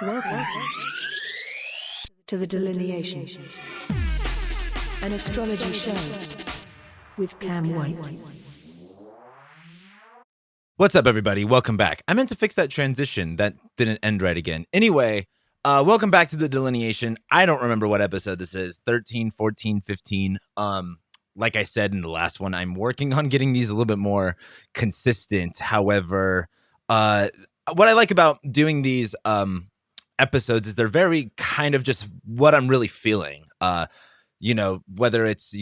Welcome to the Delineation, an astrology show with Cam White. What's up, everybody? Welcome back. I meant to fix that transition. That didn't end right again. Anyway, welcome back to the Delineation. I don't remember what episode this is. 13, 14, 15. Like I said in the last one, I'm working on getting these a little bit more consistent. However, what I like about doing these episodes is they're very kind of just what I'm really feeling. Whether it's,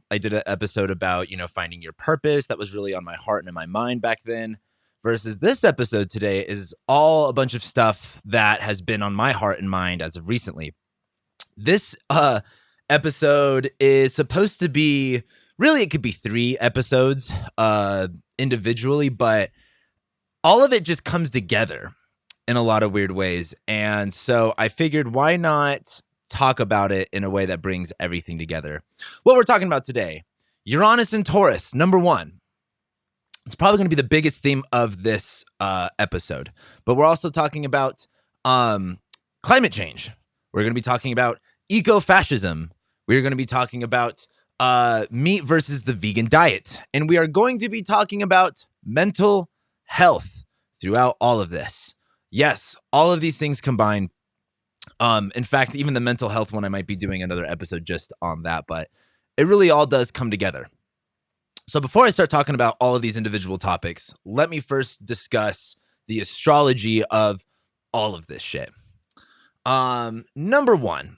I did an episode about, finding your purpose. That was really on my heart and in my mind back then. Versus this episode today is all a bunch of stuff that has been on my heart and mind as of recently. This episode is supposed to be, really it could be 3 episodes individually, but all of it just comes together in a lot of weird ways. And so I figured, why not talk about it in a way that brings everything together? What we're talking about today, Uranus and Taurus, number 1. It's probably going to be the biggest theme of this episode. But we're also talking about climate change. We're going to be talking about eco-fascism. We're going to be talking about meat versus the vegan diet. And we are going to be talking about mental health throughout all of this. Yes, all of these things combined. In fact, even the mental health one, I might be doing another episode just on that, but it really all does come together. So before I start talking about all of these individual topics, let me first discuss the astrology of all of this shit. Number 1,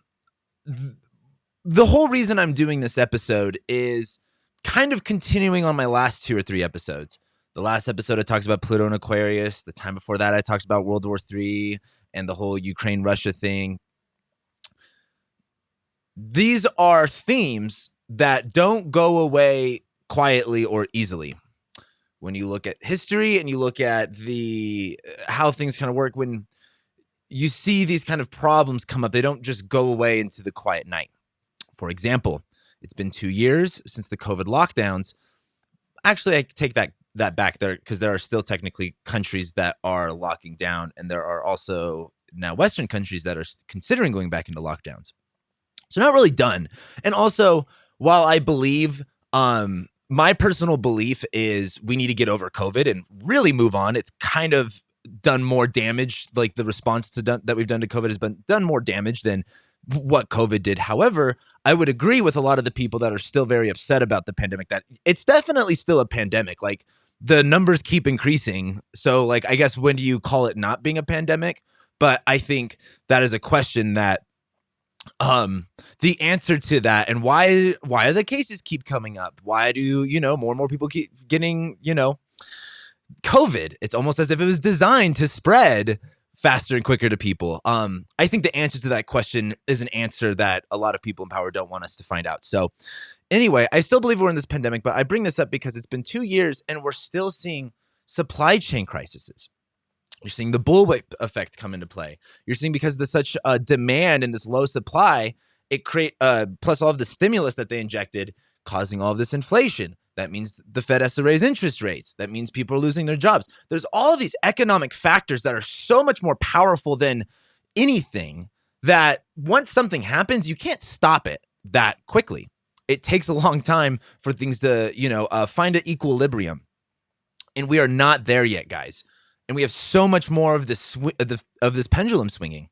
the whole reason I'm doing this episode is kind of continuing on my last 2 or 3 episodes. The last episode I talked about Pluto and Aquarius. The time before that I talked about World War III and the whole Ukraine-Russia thing. These are themes that don't go away quietly or easily. When you look at history and you look at how things kind of work, when you see these kind of problems come up, they don't just go away into the quiet night. For example, it's been 2 years since the COVID lockdowns. Actually, I take that back there, because there are still technically countries that are locking down, and there are also now Western countries that are considering going back into lockdowns. So not really done. And also, while I believe, my personal belief is we need to get over COVID and really move on. It's kind of done more damage. Like the response that we've done to COVID has been done more damage than what COVID did. However, I would agree with a lot of the people that are still very upset about the pandemic, that it's definitely still a pandemic. Like, the numbers keep increasing. So, like, I guess, when do you call it not being a pandemic? But I think that is a question that the answer to that, and why the cases keep coming up? Why do, more and more people keep getting, COVID? It's almost as if it was designed to spread faster and quicker to people. I think the answer to that question is an answer that a lot of people in power don't want us to find out. So anyway, I still believe we're in this pandemic, but I bring this up because it's been 2 years and we're still seeing supply chain crises. You're seeing the bullwhip effect come into play. You're seeing, because there's such a demand and this low supply, it plus all of the stimulus that they injected, causing all of this inflation. That means the Fed has to raise interest rates. That means people are losing their jobs. There's all of these economic factors that are so much more powerful than anything, that once something happens, you can't stop it that quickly. It takes a long time for things to, find an equilibrium. And we are not there yet, guys. And we have so much more of this of this pendulum swinging.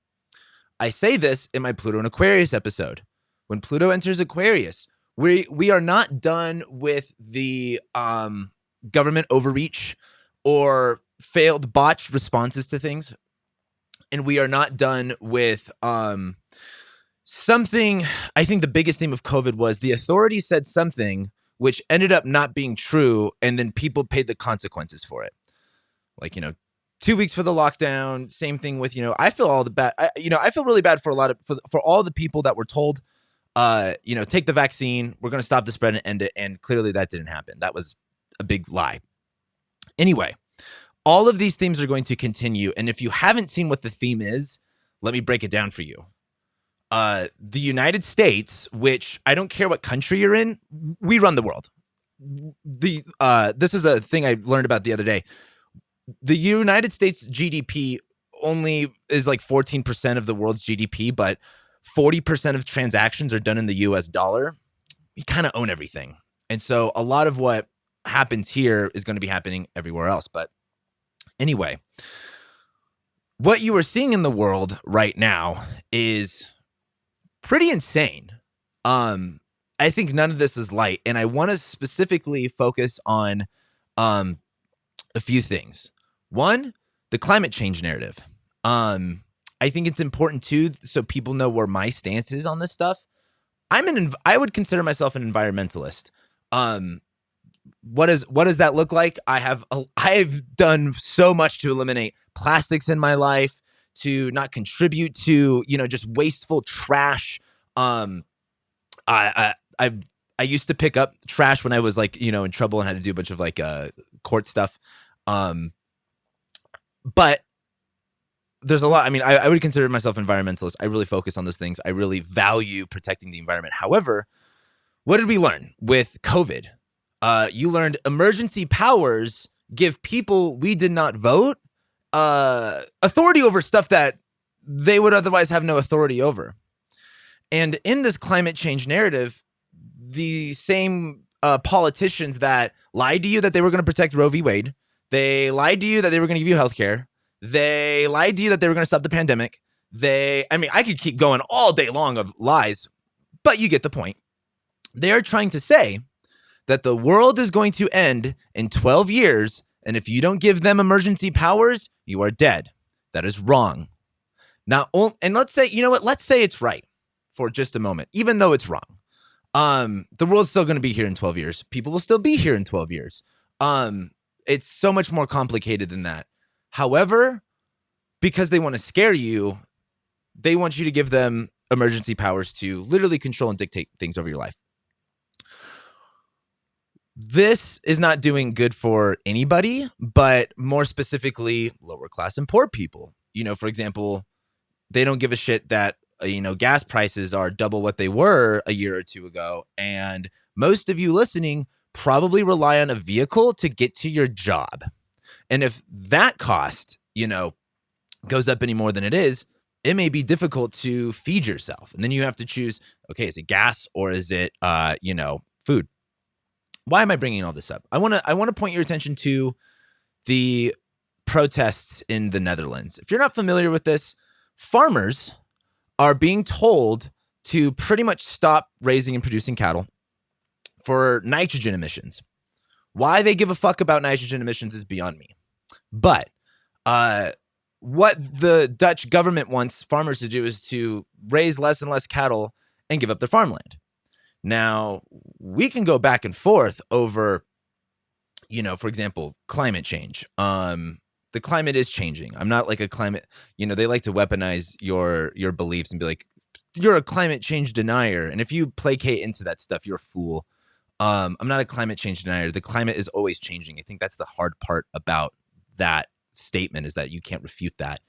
I say this in my Pluto and Aquarius episode. When Pluto enters Aquarius, we are not done with the government overreach or failed botched responses to things. And we are not done with something. I think the biggest theme of COVID was the authorities said something which ended up not being true, and then people paid the consequences for it. Like, 2 weeks for the lockdown. Same thing with, I feel all the bad. I feel really bad for for all the people that were told, take the vaccine. We're going to stop the spread and end it. And clearly that didn't happen. That was a big lie. Anyway, all of these themes are going to continue. And if you haven't seen what the theme is, let me break it down for you. The United States, which I don't care what country you're in, we run the world. This is a thing I learned about the other day. the United States GDP only is like 14% of the world's GDP, but 40% of transactions are done in the US dollar. We kind of own everything. And so a lot of what happens here is going to be happening everywhere else. But anyway, what you are seeing in the world right now is pretty insane. I think none of this is light, and I want to specifically focus on a few things. One, the climate change narrative. I think it's important too, so people know where my stance is on this stuff. I would consider myself an environmentalist. What does that look like? I've done so much to eliminate plastics in my life, to not contribute to, just wasteful trash. I used to pick up trash when I was like, in trouble and had to do a bunch of like court stuff. But there's a lot. I mean, I would consider myself environmentalist. I really focus on those things. I really value protecting the environment. However, what did we learn with COVID? You learned emergency powers give people we did not vote authority over stuff that they would otherwise have no authority over. And in this climate change narrative, the same politicians that lied to you that they were going to protect Roe v. Wade, they lied to you that they were going to give you healthcare, they lied to you that they were going to stop the pandemic. I could keep going all day long of lies, but you get the point. They are trying to say that the world is going to end in 12 years, and if you don't give them emergency powers, you are dead. That is wrong. And let's say, let's say it's right for just a moment, even though it's wrong. The world's still going to be here in 12 years. People will still be here in 12 years. It's so much more complicated than that. However, because they want to scare you, they want you to give them emergency powers to literally control and dictate things over your life. This is not doing good for anybody, but more specifically, lower class and poor people. For example, they don't give a shit that, gas prices are double what they were a year or two ago. And most of you listening probably rely on a vehicle to get to your job. And if that cost, goes up any more than it is, it may be difficult to feed yourself. And then you have to choose, okay, is it gas or is it, food? Why am I bringing all this up? I want to point your attention to the protests in the Netherlands. If you're not familiar with this, farmers are being told to pretty much stop raising and producing cattle for nitrogen emissions. Why they give a fuck about nitrogen emissions is beyond me. But what the Dutch government wants farmers to do is to raise less and less cattle and give up their farmland. Now, we can go back and forth over, for example, climate change. The climate is changing. I'm not like a climate, they like to weaponize your beliefs and be like, you're a climate change denier. And if you placate into that stuff, you're a fool. I'm not a climate change denier. The climate is always changing. I think that's the hard part about that statement, is that you can't refute that.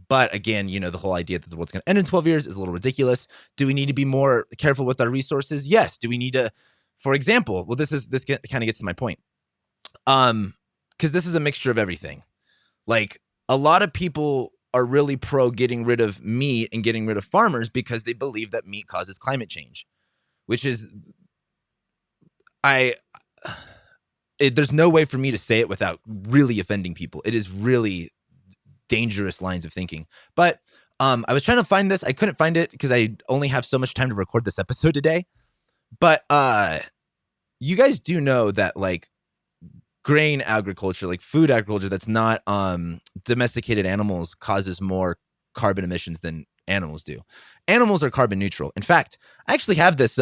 But again, the whole idea that the world's going to end in 12 years is a little ridiculous. Do we need to be more careful with our resources? Yes. Do we need to, for example, well, this kind of gets to my point. Because this is a mixture of everything. Like, a lot of people are really pro getting rid of meat and getting rid of farmers because they believe that meat causes climate change, which is, there's no way for me to say it without really offending people. It is really dangerous lines of thinking. But I was trying to find this. I couldn't find it because I only have so much time to record this episode today. But you guys do know that, like, grain agriculture, like food agriculture that's not domesticated animals, causes more carbon emissions than animals do. Animals are carbon neutral. In fact, I actually have this.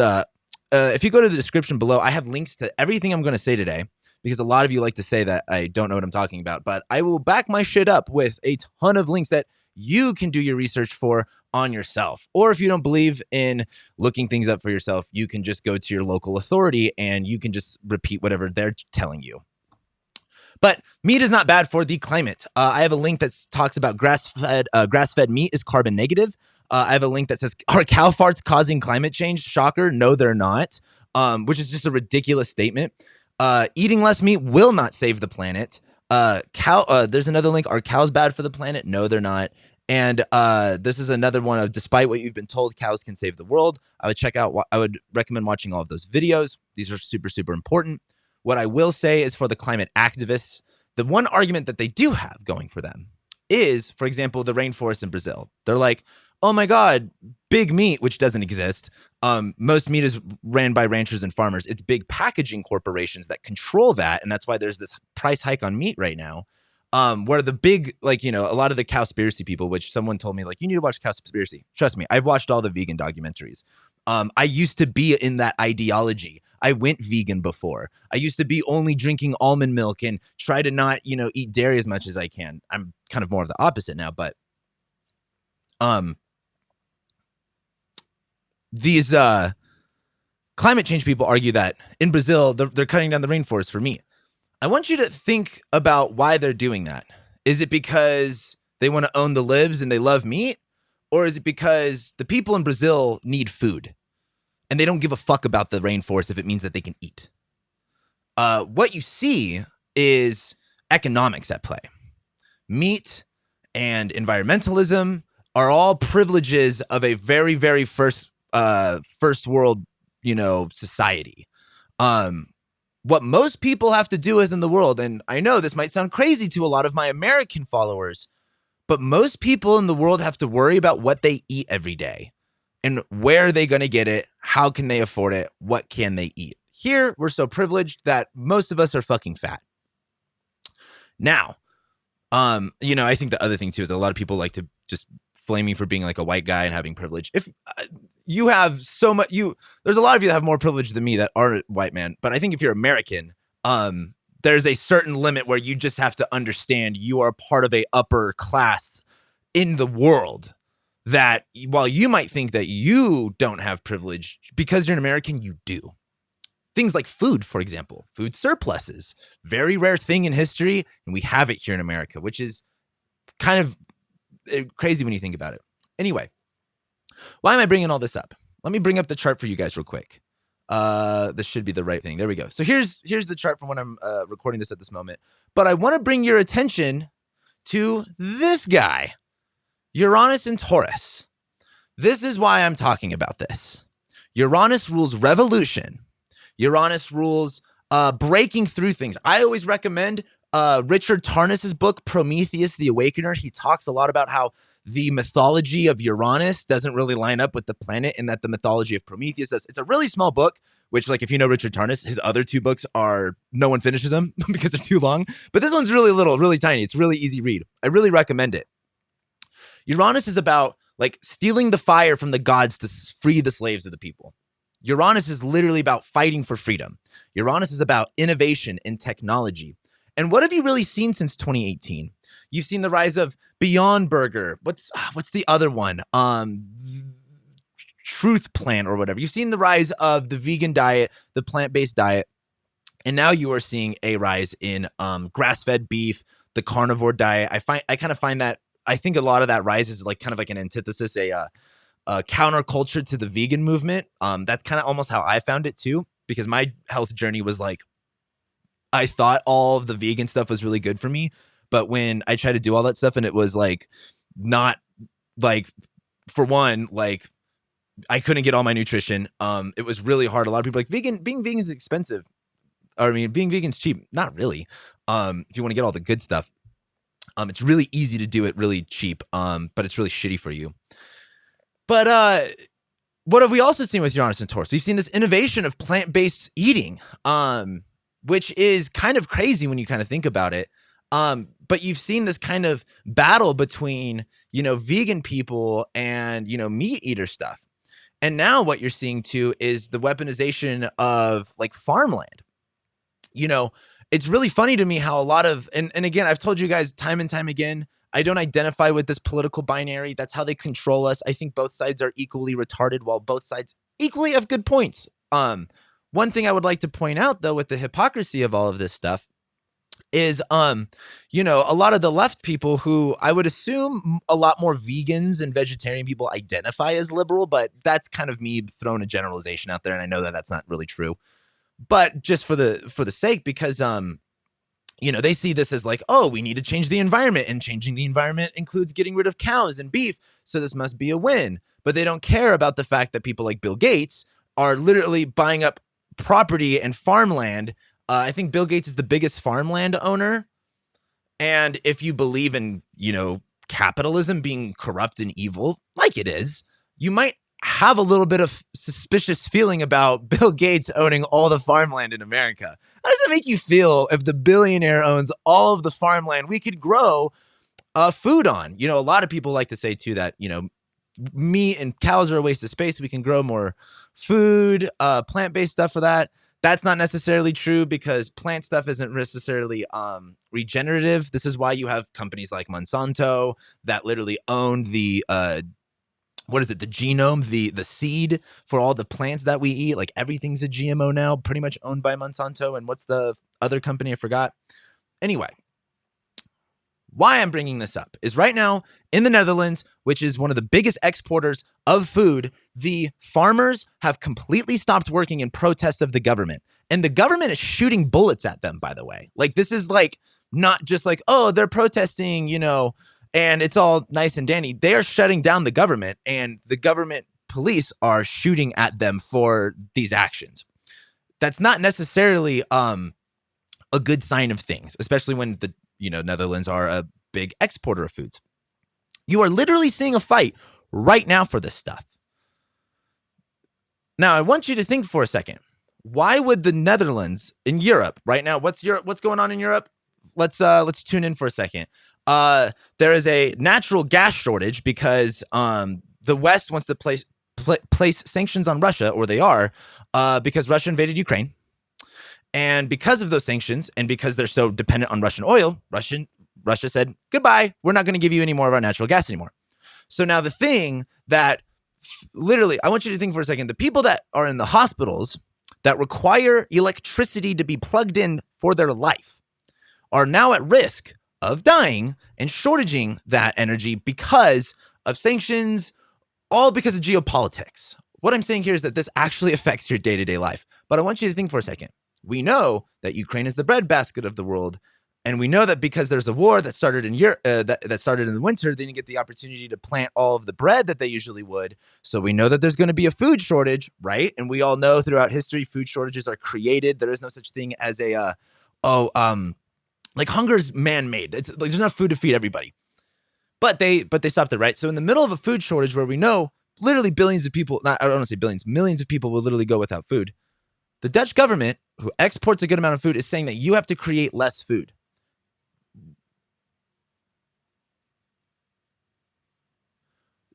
If you go to the description below, I have links to everything I'm going to say today, because a lot of you like to say that I don't know what I'm talking about, but I will back my shit up with a ton of links that you can do your research for on yourself. Or if you don't believe in looking things up for yourself, you can just go to your local authority and you can just repeat whatever they're telling you. But meat is not bad for the climate. I have a link that talks about grass-fed meat is carbon negative. I have a link that says, are cow farts causing climate change? Shocker. No, they're not, which is just a ridiculous statement. Eating less meat will not save the planet. There's another link. Are cows bad for the planet? No, they're not. And this is another one of, despite what you've been told, cows can save the world. I would recommend watching all of those videos. These are super, super important. What I will say is, for the climate activists, the one argument that they do have going for them is, for example, the rainforest in Brazil. They're like, oh my God, big meat, which doesn't exist. Most meat is ran by ranchers and farmers. It's big packaging corporations that control that. And that's why there's this price hike on meat right now. Where the big, like, you know, a lot of the cowspiracy people, which someone told me, like, you need to watch Cowspiracy. Trust me, I've watched all the vegan documentaries. I used to be in that ideology. I went vegan before. I used to be only drinking almond milk and try to not, you know, eat dairy as much as I can. I'm kind of more of the opposite now, but these climate change people argue that in Brazil, they're cutting down the rainforest for meat. I want you to think about why they're doing that. Is it because they want to own the libs and they love meat? Or is it because the people in Brazil need food and they don't give a fuck about the rainforest if it means that they can eat? What you see is economics at play. Meat and environmentalism are all privileges of a very, very first world, you know, society. What most people have to do with in the world, and I know this might sound crazy to a lot of my American followers, but most people in the world have to worry about what they eat every day and where are they going to get it? How can they afford it? What can they eat? Here, we're so privileged that most of us are fucking fat. Now, you know, I think the other thing too is that a lot of people like to just flame me for being like a white guy and having privilege. If you have so much, there's a lot of you that have more privilege than me that aren't white man. But I think if you're American, there's a certain limit where you just have to understand you are part of a upper class in the world, that while you might think that you don't have privilege, because you're an American, you do. Things like food, for example, food surpluses, very rare thing in history. And we have it here in America, which is kind of crazy when you think about it. Anyway, why am I bringing all this up? Let me bring up the chart for you guys real quick. This should be the right thing. There we go. So here's the chart from when I'm recording this at this moment. But I want to bring your attention to this guy, Uranus and Taurus. This is why I'm talking about this. Uranus rules revolution. Uranus rules breaking through things. I always recommend Richard Tarnas's book, Prometheus the Awakener. He talks a lot about how the mythology of Uranus doesn't really line up with the planet, and that the mythology of Prometheus does. It's a really small book, which, like, if you know Richard Tarnas, his other two books are, no one finishes them because they're too long. But this one's really little, really tiny. It's really easy read. I really recommend it. Uranus is about, like, stealing the fire from the gods to free the slaves of the people. Uranus is literally about fighting for freedom. Uranus is about innovation and technology. And what have you really seen since 2018? You've seen the rise of Beyond Burger. What's the other one? Truth Plant or whatever. You've seen the rise of the vegan diet, the plant-based diet. And now you are seeing a rise in grass-fed beef, the carnivore diet. I kind of find that, I think a lot of that rise is like kind of like an antithesis, a counterculture to the vegan movement. That's kind of almost how I found it too, because my health journey was like, I thought all of the vegan stuff was really good for me, but when I tried to do all that stuff and it was like not, like, for one, like, I couldn't get all my nutrition. It was really hard. A lot of people are like, being vegan is expensive. Or, I mean, being vegan is cheap. Not really. If you want to get all the good stuff, it's really easy to do it really cheap. But it's really shitty for you. But what have we also seen with Uranus and Taurus? We've seen this innovation of plant-based eating, which is kind of crazy when you kind of think about it. But you've seen this kind of battle between, you know, vegan people and, you know, meat eater stuff. And now what you're seeing too is the weaponization of, like, farmland. You know, it's really funny to me how a lot of, and again, I've told you guys time and time again, I don't identify with this political binary. That's how they control us. I think both sides are equally retarded, while both sides equally have good points. One thing I would like to point out, though, with the hypocrisy of all of this stuff is, you know, a lot of the left people who I would assume a lot more vegans and vegetarian people identify as liberal, but that's kind of me throwing a generalization out there. And I know that that's not really true, but just for the sake, because, they see this as like, oh, we need to change the environment, and changing the environment includes getting rid of cows and beef. So this must be a win. But they don't care about the fact that people like Bill Gates are literally buying up property and farmland. I think Bill Gates is the biggest farmland owner. And if you believe in, capitalism being corrupt and evil, like it is, you might have a little bit of suspicious feeling about Bill Gates owning all the farmland in America. How does it make you feel if the billionaire owns all of the farmland we could grow food on? A lot of people like to say too that, meat and cows are a waste of space. We can grow more food, plant-based stuff for that. That's not necessarily true because plant stuff isn't necessarily regenerative. This is why you have companies like Monsanto that literally own the the genome, the seed for all the plants that we eat. Like everything's a GMO now, pretty much owned by Monsanto. And what's the other company? I forgot. Anyway, why I'm bringing this up is right now in the Netherlands, which is one of the biggest exporters of food, the farmers have completely stopped working in protest of the government. And the government is shooting bullets at them, by the way. Like, this is like not just like, oh, they're protesting, and it's all nice and dandy. They are shutting down the government, and the government police are shooting at them for these actions. That's not necessarily a good sign of things, especially when the Netherlands are a big exporter of foods. You are literally seeing a fight right now for this stuff. Now, I want you to think for a second. Why would the Netherlands in Europe right now? What's going on in Europe? Let's tune in for a second. There is a natural gas shortage because the West wants to place sanctions on Russia, or they are, because Russia invaded Ukraine. And because of those sanctions, and because they're so dependent on Russian oil, Russia said, goodbye, we're not going to give you any more of our natural gas anymore. So now the thing that literally, I want you to think for a second, the people that are in the hospitals that require electricity to be plugged in for their life are now at risk of dying and shortaging that energy because of sanctions, all because of geopolitics. What I'm saying here is that this actually affects your day-to-day life. But I want you to think for a second. We know that Ukraine is the breadbasket of the world, and we know that because there's a war that started in Europe, that started in the winter, they didn't get the opportunity to plant all of the bread that they usually would. So we know that there's going to be a food shortage, right? And we all know throughout history, food shortages are created. There is no such thing as like hunger is man-made. It's like there's enough food to feed everybody, but they stopped it, right? So in the middle of a food shortage where we know literally billions of people, I don't want to say billions, millions of people will literally go without food. The Dutch government, who exports a good amount of food, is saying that you have to create less food.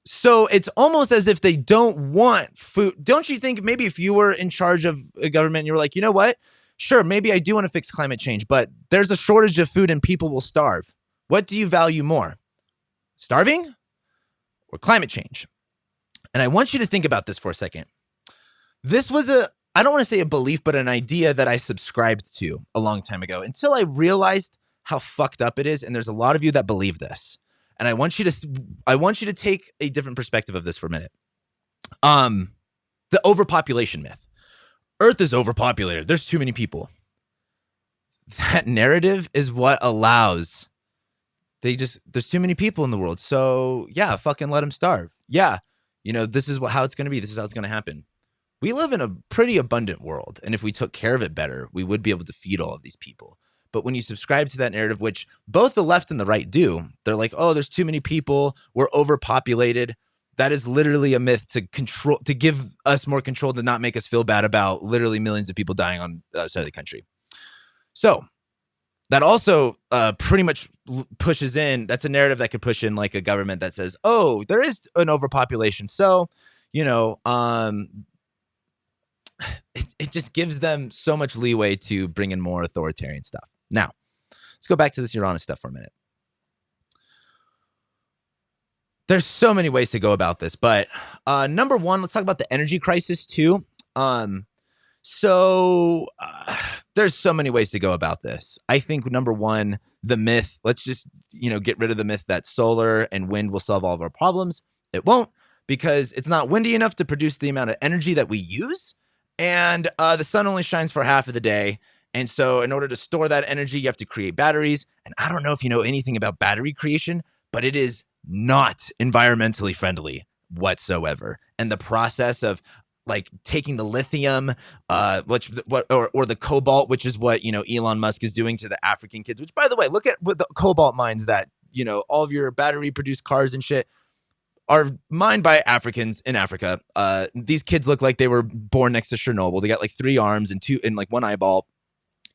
So it's almost as if they don't want food. Don't you think maybe if you were in charge of a government, you were like, you know what? Sure, maybe I do want to fix climate change, but there's a shortage of food and people will starve. What do you value more? Starving or climate change? And I want you to think about this for a second. This was I don't want to say a belief, but an idea that I subscribed to a long time ago until I realized how fucked up it is. And there's a lot of you that believe this. And I want you to take a different perspective of this for a minute. The overpopulation myth. Earth is overpopulated. There's too many people. That narrative is what allows there's too many people in the world. So yeah, fucking let them starve. Yeah. This is how it's going to be. This is how it's going to happen. We live in a pretty abundant world, and if we took care of it better, we would be able to feed all of these people. But when you subscribe to that narrative, which both the left and the right do, they're like, oh, there's too many people, we're overpopulated. That is literally a myth to give us more control, to not make us feel bad about literally millions of people dying on the outside of the country. So that also pretty much pushes in, that's a narrative that could push in like a government that says, oh, there is an overpopulation. So, it just gives them so much leeway to bring in more authoritarian stuff. Now, let's go back to this Uranus stuff for a minute. There's so many ways to go about this, but number one, let's talk about the energy crisis too. There's so many ways to go about this. I think number one, the myth, let's just, get rid of the myth that solar and wind will solve all of our problems. It won't, because it's not windy enough to produce the amount of energy that we use. And the sun only shines for half of the day. And so in order to store that energy, you have to create batteries. And I don't know if you know anything about battery creation, but it is not environmentally friendly whatsoever. And the process of like taking the lithium, or the cobalt, which is what, Elon Musk is doing to the African kids, which, by the way, look at what the cobalt mines that, all of your battery produced cars and shit are mined by Africans in Africa. These kids look like they were born next to Chernobyl. They got like 3 arms and 2 and like 1 eyeball.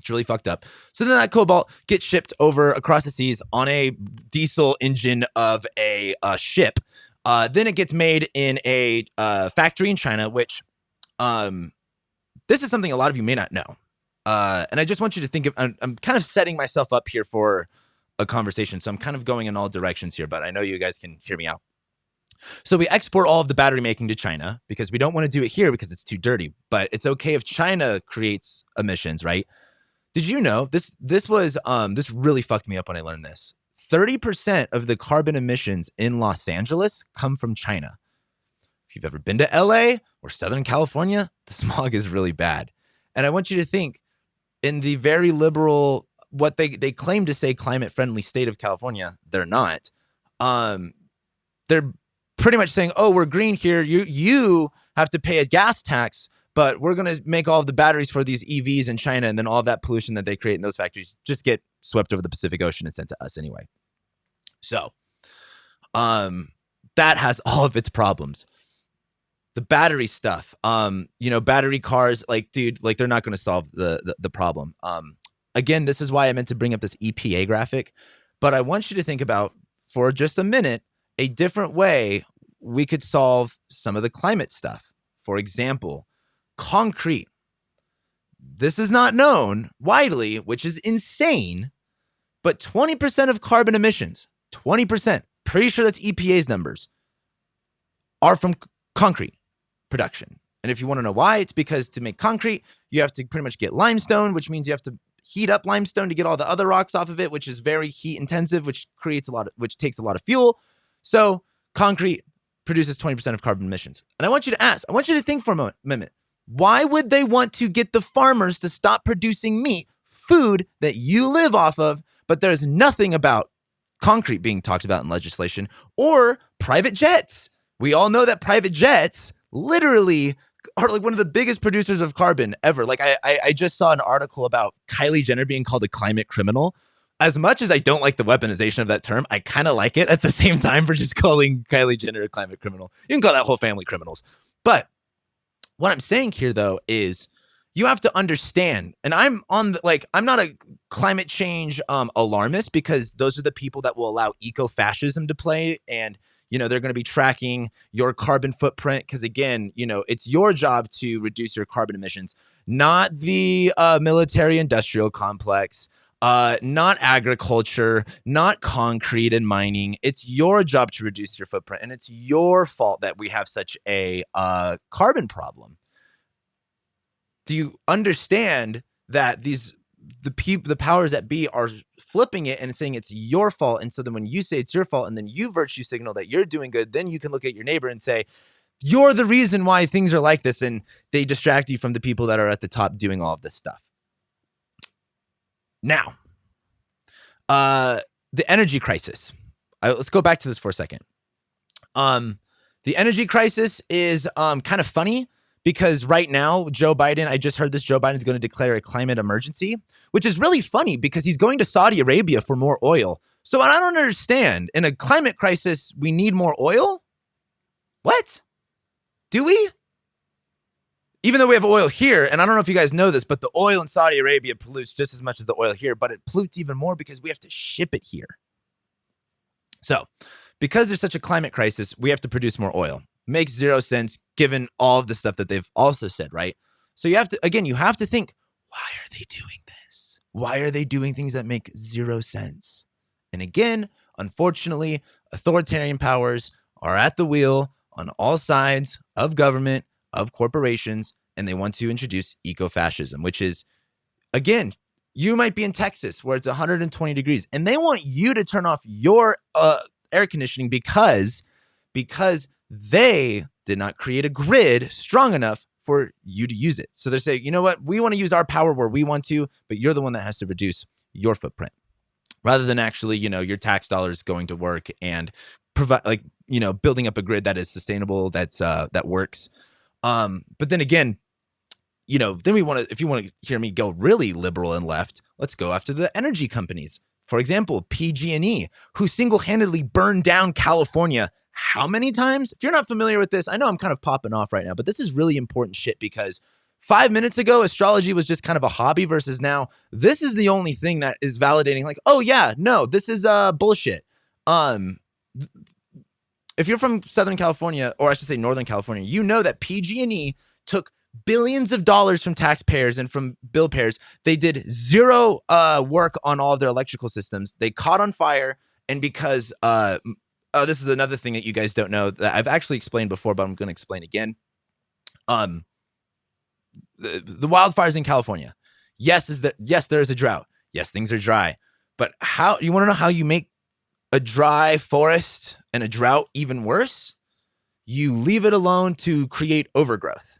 It's really fucked up. So then that cobalt gets shipped over across the seas on a diesel engine of a ship. Then it gets made in a factory in China, which this is something a lot of you may not know. And I just want you to think of, I'm kind of setting myself up here for a conversation. So I'm kind of going in all directions here, but I know you guys can hear me out. So we export all of the battery making to China because we don't want to do it here because it's too dirty, but it's okay if China creates emissions, right? Did you know this was this really fucked me up when I learned this. 30% of the carbon emissions in Los Angeles come from China. If you've ever been to LA or Southern California, the smog is really bad. And I want you to think in the very liberal, what they claim to say climate friendly state of California, they're not. They're pretty much saying, oh, we're green here. You have to pay a gas tax, but we're going to make all of the batteries for these EVs in China, and then all of that pollution that they create in those factories just get swept over the Pacific Ocean and sent to us anyway. So that has all of its problems. The battery stuff, battery cars, like, dude, like they're not going to solve the problem. Again, this is why I meant to bring up this EPA graphic, but I want you to think about for just a minute a different way we could solve some of the climate stuff. For example, concrete. This is not known widely, which is insane, but 20% of carbon emissions, 20%, pretty sure that's EPA's numbers, are from concrete production. And if you want to know why, it's because to make concrete, you have to pretty much get limestone, which means you have to heat up limestone to get all the other rocks off of it, which is very heat intensive, which takes a lot of fuel. So concrete produces 20% of carbon emissions. And I want you to think for a minute. Why would they want to get the farmers to stop producing meat, food that you live off of, but there's nothing about concrete being talked about in legislation or private jets? We all know that private jets literally are like one of the biggest producers of carbon ever. Like I just saw an article about Kylie Jenner being called a climate criminal. As much as I don't like the weaponization of that term, I kind of like it at the same time for just calling Kylie Jenner a climate criminal. You can call that whole family criminals. But what I'm saying here, though, is you have to understand, and I'm not a climate change alarmist, because those are the people that will allow eco-fascism to play, and they're going to be tracking your carbon footprint because, again, it's your job to reduce your carbon emissions, not the military-industrial complex, not agriculture, not concrete and mining. It's your job to reduce your footprint, and it's your fault that we have such a carbon problem. Do you understand that the powers that be are flipping it and saying it's your fault? And so then when you say it's your fault and then you virtue signal that you're doing good, then you can look at your neighbor and say, you're the reason why things are like this. And they distract you from the people that are at the top doing all of this stuff. Now, the energy crisis. Let's go back to this for a second. The energy crisis is kind of funny because right now, Joe Biden, I just heard this, Joe Biden is going to declare a climate emergency, which is really funny because he's going to Saudi Arabia for more oil. So I don't understand. In a climate crisis, we need more oil? What? Do we? Even though we have oil here, and I don't know if you guys know this, but the oil in Saudi Arabia pollutes just as much as the oil here, but it pollutes even more because we have to ship it here. So, because there's such a climate crisis, we have to produce more oil. Makes zero sense given all of the stuff that they've also said, right? So you have to think, why are they doing this? Why are they doing things that make zero sense? And again, unfortunately, authoritarian powers are at the wheel on all sides of government, of corporations, and they want to introduce eco-fascism, which is, again, you might be in Texas where it's 120 degrees and they want you to turn off your air conditioning because they did not create a grid strong enough for you to use it. So they're saying, you know what, we want to use our power where we want to, but you're the one that has to reduce your footprint, rather than actually, your tax dollars going to work and provide, building up a grid that is sustainable, that works. But then again, then if you want to hear me go really liberal and left, let's go after the energy companies. For example, PG&E, who single-handedly burned down California how many times? If you're not familiar with this, I know I'm kind of popping off right now, but this is really important shit, because 5 minutes ago, astrology was just kind of a hobby, versus now this is the only thing that is validating, like, oh yeah, no, this is bullshit. If you're from Southern California, or I should say Northern California, you know that PG&E took billions of dollars from taxpayers and from bill payers. They did zero work on all of their electrical systems. They caught on fire, and because this is another thing that you guys don't know that I've actually explained before, but I'm going to explain again. The wildfires in California. Yes, there is a drought. Yes, things are dry. But how, you want to know how you make a dry forest and a drought even worse? You leave it alone to create overgrowth.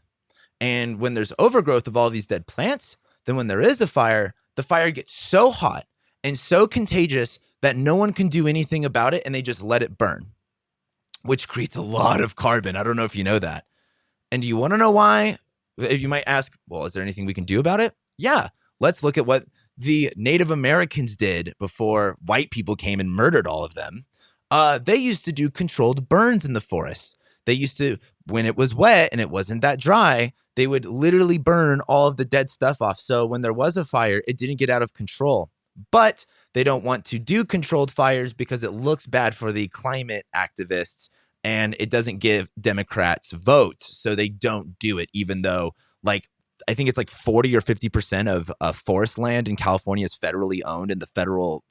And when there's overgrowth of all these dead plants, then when there is a fire, the fire gets so hot and so contagious that no one can do anything about it, and they just let it burn, which creates a lot of carbon. I don't know if you know that. And do you want to know why? You might ask, well, is there anything we can do about it? Yeah, let's look at what the Native Americans did before white people came and murdered all of them. They used to do controlled burns in the forests. They used to, when it was wet and it wasn't that dry, they would literally burn all of the dead stuff off. So when there was a fire, it didn't get out of control. But they don't want to do controlled fires because it looks bad for the climate activists, and it doesn't give Democrats votes. So they don't do it, even though, like, I think it's like 40 or 50% of forest land in California is federally owned, and the federal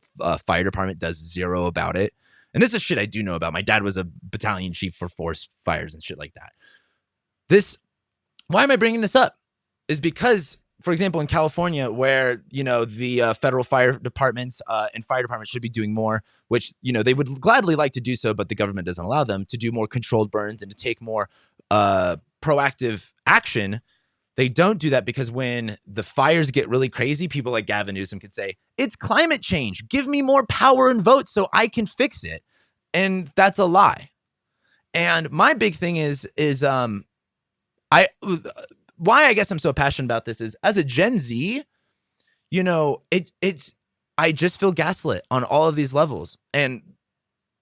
fire department does zero about it. And this is shit I do know about. My dad was a battalion chief for forest fires and shit like that. Why am I bringing this up? Is because, for example, in California, where, the federal fire departments and fire departments should be doing more, which, they would gladly like to do so, but the government doesn't allow them to do more controlled burns and to take more proactive action. They don't do that because when the fires get really crazy, people like Gavin Newsom could say, it's climate change. Give me more power and votes so I can fix it. And that's a lie. And my big thing is why I guess I'm so passionate about this is, as a Gen Z, I just feel gaslit on all of these levels. And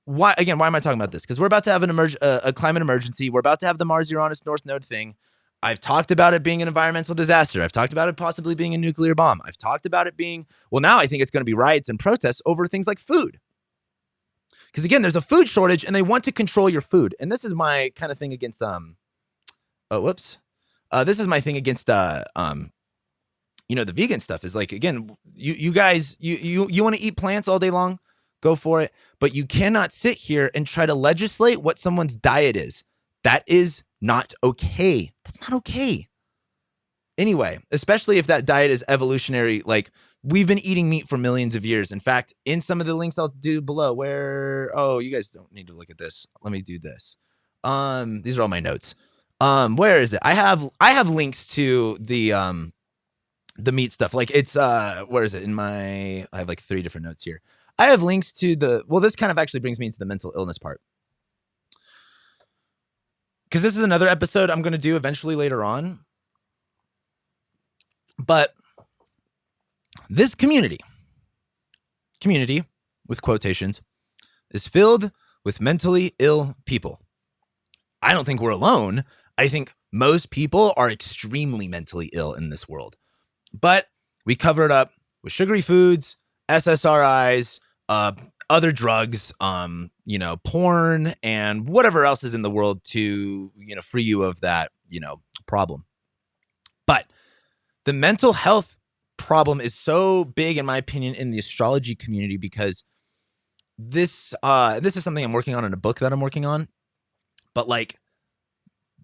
why am I talking about this? Because we're about to have a climate emergency. We're about to have the Mars-Uranus North Node thing. I've talked about it being an environmental disaster. I've talked about it possibly being a nuclear bomb. I've talked about it being, well, now I think it's going to be riots and protests over things like food. Because again, there's a food shortage and they want to control your food. And this is my kind of thing against, this is my thing against, the vegan stuff is like, again, you guys, you want to eat plants all day long, go for it. But you cannot sit here and try to legislate what someone's diet is. That is not okay. That's not okay. Anyway, especially if that diet is evolutionary, like we've been eating meat for millions of years. In fact, in some of the links I'll do below you guys don't need to look at this. Let me do this. These are all my notes. Where is it? I have links to the meat stuff. Like it's, where is it? I have like 3 different notes here. I have links to this kind of actually brings me into the mental illness part. Because this is another episode I'm going to do eventually later on. But this community with quotations, is filled with mentally ill people. I don't think we're alone. I think most people are extremely mentally ill in this world. But we cover it up with sugary foods, SSRIs, other drugs, porn, and whatever else is in the world to, free you of that, problem. But the mental health problem is so big, in my opinion, in the astrology community, because this is something I'm working on in a book that I'm working on. But like,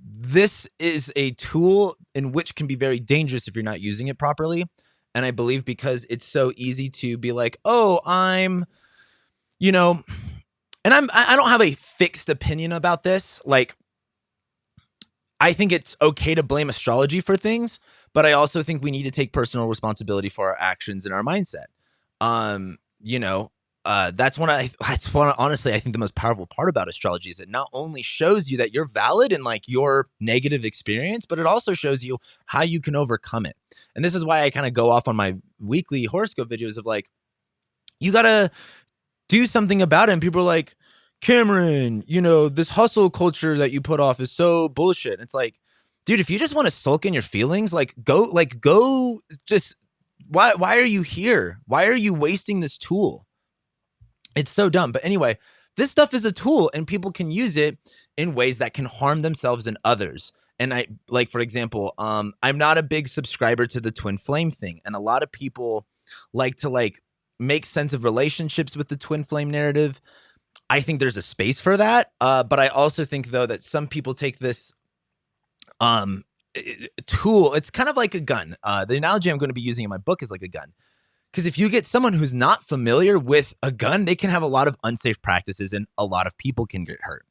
this is a tool in which can be very dangerous if you're not using it properly. And I believe because it's so easy to be like, oh, I'm, and I don't have a fixed opinion about this. Like, I think it's okay to blame astrology for things, but I also think we need to take personal responsibility for our actions and our mindset. You know, honestly, I think the most powerful part about astrology is it not only shows you that you're valid in like your negative experience, but it also shows you how you can overcome it. And this is why I kind of go off on my weekly horoscope videos of like, you gotta do something about it. And people are like, Cameron, this hustle culture that you put off is so bullshit. And it's like, dude, if you just want to sulk in your feelings, go just, why are you here? Why are you wasting this tool? It's so dumb. But anyway, this stuff is a tool and people can use it in ways that can harm themselves and others. And for example, I'm not a big subscriber to the twin flame thing. And a lot of people like to make sense of relationships with the twin flame narrative. I think there's a space for that. But I also think though that some people take this tool. It's kind of like a gun. The analogy I'm going to be using in my book is like a gun. Because if you get someone who's not familiar with a gun, they can have a lot of unsafe practices and a lot of people can get hurt.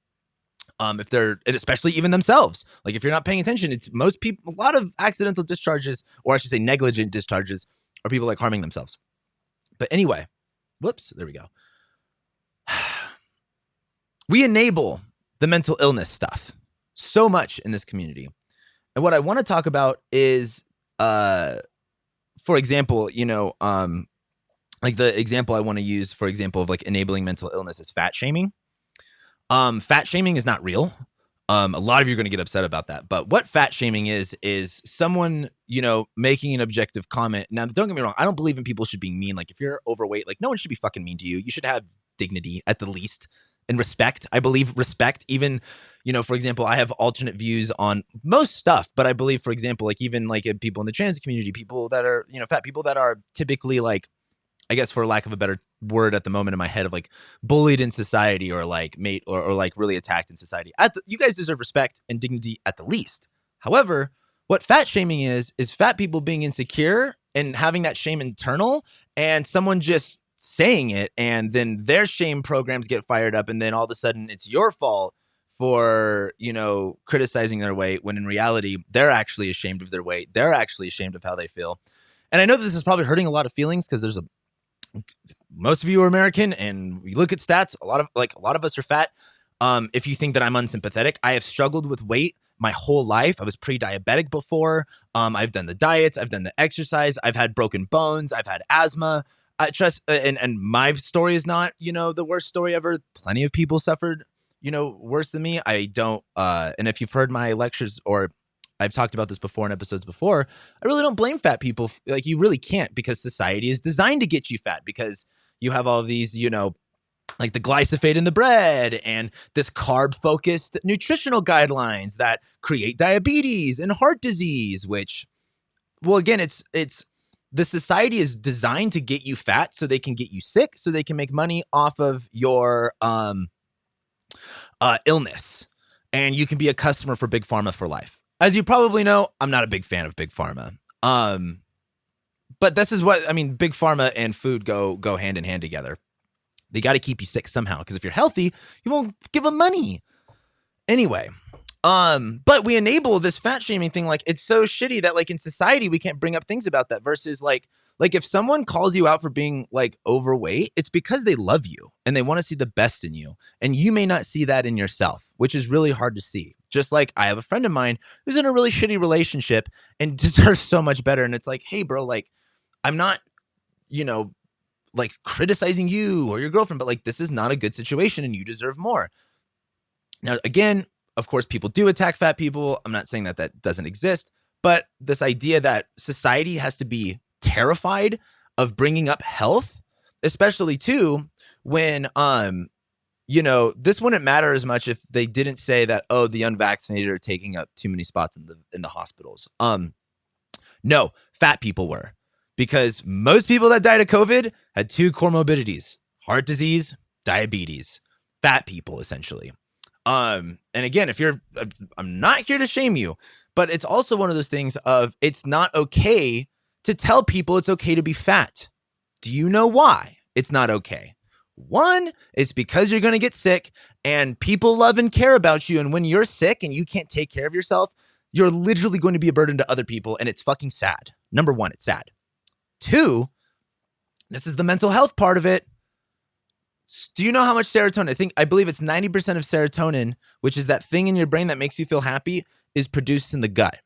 And especially even themselves. Like if you're not paying attention, it's most people, a lot of accidental discharges, or I should say negligent discharges, are people like harming themselves. But anyway, whoops, there we go. We enable the mental illness stuff so much in this community. And what I want to talk about is, for example, like the example I want to use, for example, of like enabling mental illness is fat shaming. Fat shaming is not real. A lot of you are going to get upset about that. But what fat shaming is someone, making an objective comment. Now, don't get me wrong. I don't believe in people should be mean. Like if you're overweight, like no one should be fucking mean to you. You should have dignity at the least and respect. I believe respect, even, for example, I have alternate views on most stuff, but I believe, for example, like even like people in the trans community, people that are, fat people that are typically like, I guess for lack of a better word at the moment in my head of like bullied in society or like mate or like really attacked in society. You guys deserve respect and dignity at the least. However, what fat shaming is fat people being insecure and having that shame internal and someone just saying it and then their shame programs get fired up and then all of a sudden it's your fault for, criticizing their weight when in reality, they're actually ashamed of their weight. They're actually ashamed of how they feel. And I know that this is probably hurting a lot of feelings because most of you are American and we look at stats. A lot of us are fat. If you think that I'm unsympathetic, I have struggled with weight my whole life. I was pre-diabetic before. I've done the diets. I've done the exercise. I've had broken bones. I've had asthma. I trust, and my story is not, the worst story ever. Plenty of people suffered, worse than me. I don't, and if you've heard my lectures or I've talked about this before in episodes before, I really don't blame fat people. Like you really can't because society is designed to get you fat because you have all of these, like the glyphosate in the bread and this carb-focused nutritional guidelines that create diabetes and heart disease, which, well, again, it's the society is designed to get you fat so they can get you sick, so they can make money off of your illness. And you can be a customer for Big Pharma for life. As you probably know, I'm not a big fan of Big Pharma. But this is what, Big Pharma and food go hand in hand together. They got to keep you sick somehow because if you're healthy, you won't give them money. Anyway, but we enable this fat shaming thing. Like it's so shitty that like in society, we can't bring up things about that versus like if someone calls you out for being like overweight, it's because they love you and they want to see the best in you. And you may not see that in yourself, which is really hard to see. Just like I have a friend of mine who's in a really shitty relationship and deserves so much better. And it's like, hey, bro, like I'm not, like criticizing you or your girlfriend, but like this is not a good situation and you deserve more. Now, again, of course, people do attack fat people. I'm not saying that that doesn't exist, but this idea that society has to be terrified of bringing up health, especially too when, this wouldn't matter as much if they didn't say that, oh, the unvaccinated are taking up too many spots in the hospitals. No, fat people were. Because most people that died of COVID had two comorbidities, heart disease, diabetes, fat people, essentially. And again, I'm not here to shame you, but it's also one of those things of it's not okay to tell people it's okay to be fat. Do you know why it's not okay? One, it's because you're going to get sick and people love and care about you. And when you're sick and you can't take care of yourself, you're literally going to be a burden to other people, and it's fucking sad. Number one, it's sad. Two, this is the mental health part of it. Do you know how much serotonin? I believe it's 90% of serotonin, which is that thing in your brain that makes you feel happy, is produced in the gut.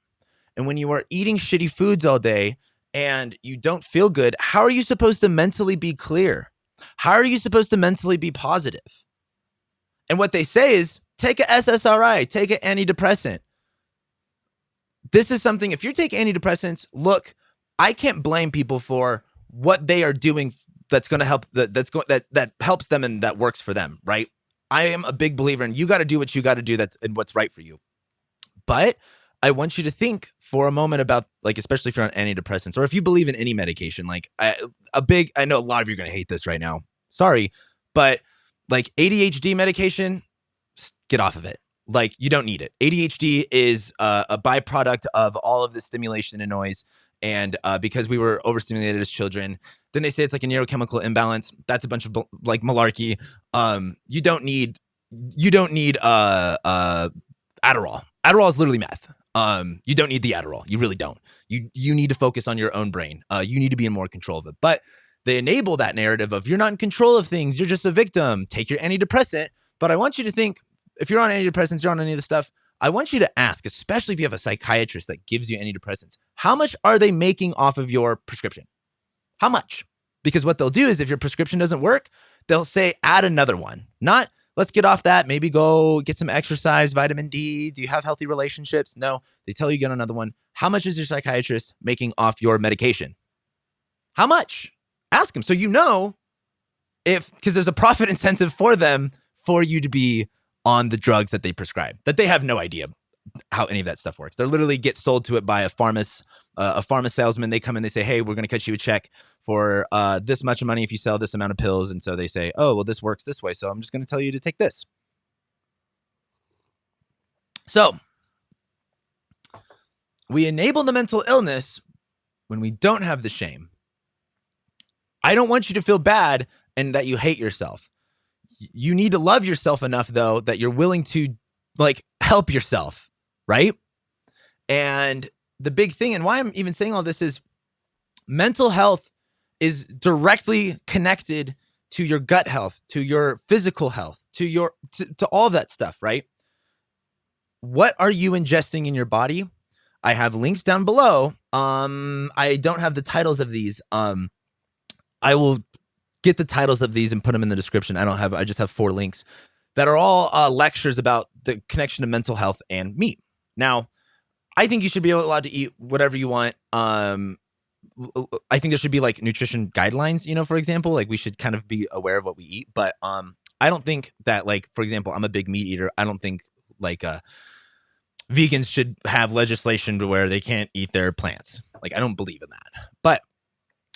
And when you are eating shitty foods all day and you don't feel good, how are you supposed to mentally be clear? How are you supposed to mentally be positive? And what they say is take a SSRI, take an antidepressant. This is something, if you take antidepressants, look, I can't blame people for what they are doing that's going to help, that helps them and that works for them, right? I am a big believer in you got to do what you got to do and what's right for you. But I want you to think for a moment about, like, especially if you're on antidepressants or if you believe in any medication, like I know a lot of you are going to hate this right now. Sorry, but like ADHD medication, get off of it. Like, you don't need it. ADHD is a byproduct of all of the stimulation and noise. And because we were overstimulated as children, then they say it's like a neurochemical imbalance. That's a bunch of like malarkey. You don't need Adderall. Adderall is literally meth. You don't need the Adderall. You really don't. You need to focus on your own brain. You need to be in more control of it. But they enable that narrative of you're not in control of things. You're just a victim. Take your antidepressant. But I want you to think, if you're on antidepressants, you're on any of this stuff, I want you to ask, especially if you have a psychiatrist that gives you antidepressants, how much are they making off of your prescription? How much? Because what they'll do is if your prescription doesn't work, they'll say, add another one. Not, let's get off that. Maybe go get some exercise, vitamin D. Do you have healthy relationships? No, they tell you get another one. How much is your psychiatrist making off your medication? How much? Ask them. So you know because there's a profit incentive for them for you to be on the drugs that they prescribe, that they have no idea how any of that stuff works. They literally get sold to it by a pharma salesman. They come in, they say, hey, we're going to cut you a check for this much money if you sell this amount of pills. And so they say, oh, well, this works this way, so I'm just going to tell you to take this. So we enable the mental illness when we don't have the shame. I don't want you to feel bad and that you hate yourself. You need to love yourself enough, though, that you're willing to like help yourself, right? And the big thing, and why I'm even saying all this, is mental health is directly connected to your gut health, to your physical health, to all that stuff, right? What are you ingesting in your body? I have links down below. I don't have the titles of these. I will get the titles of these and put them in the description. I just have 4 links that are all lectures about the connection to mental health and meat. Now, I think you should be allowed to eat whatever you want. I think there should be like nutrition guidelines, for example, like we should kind of be aware of what we eat. But I don't think that, like, for example, I'm a big meat eater. I don't think like vegans should have legislation to where they can't eat their plants. Like, I don't believe in that. But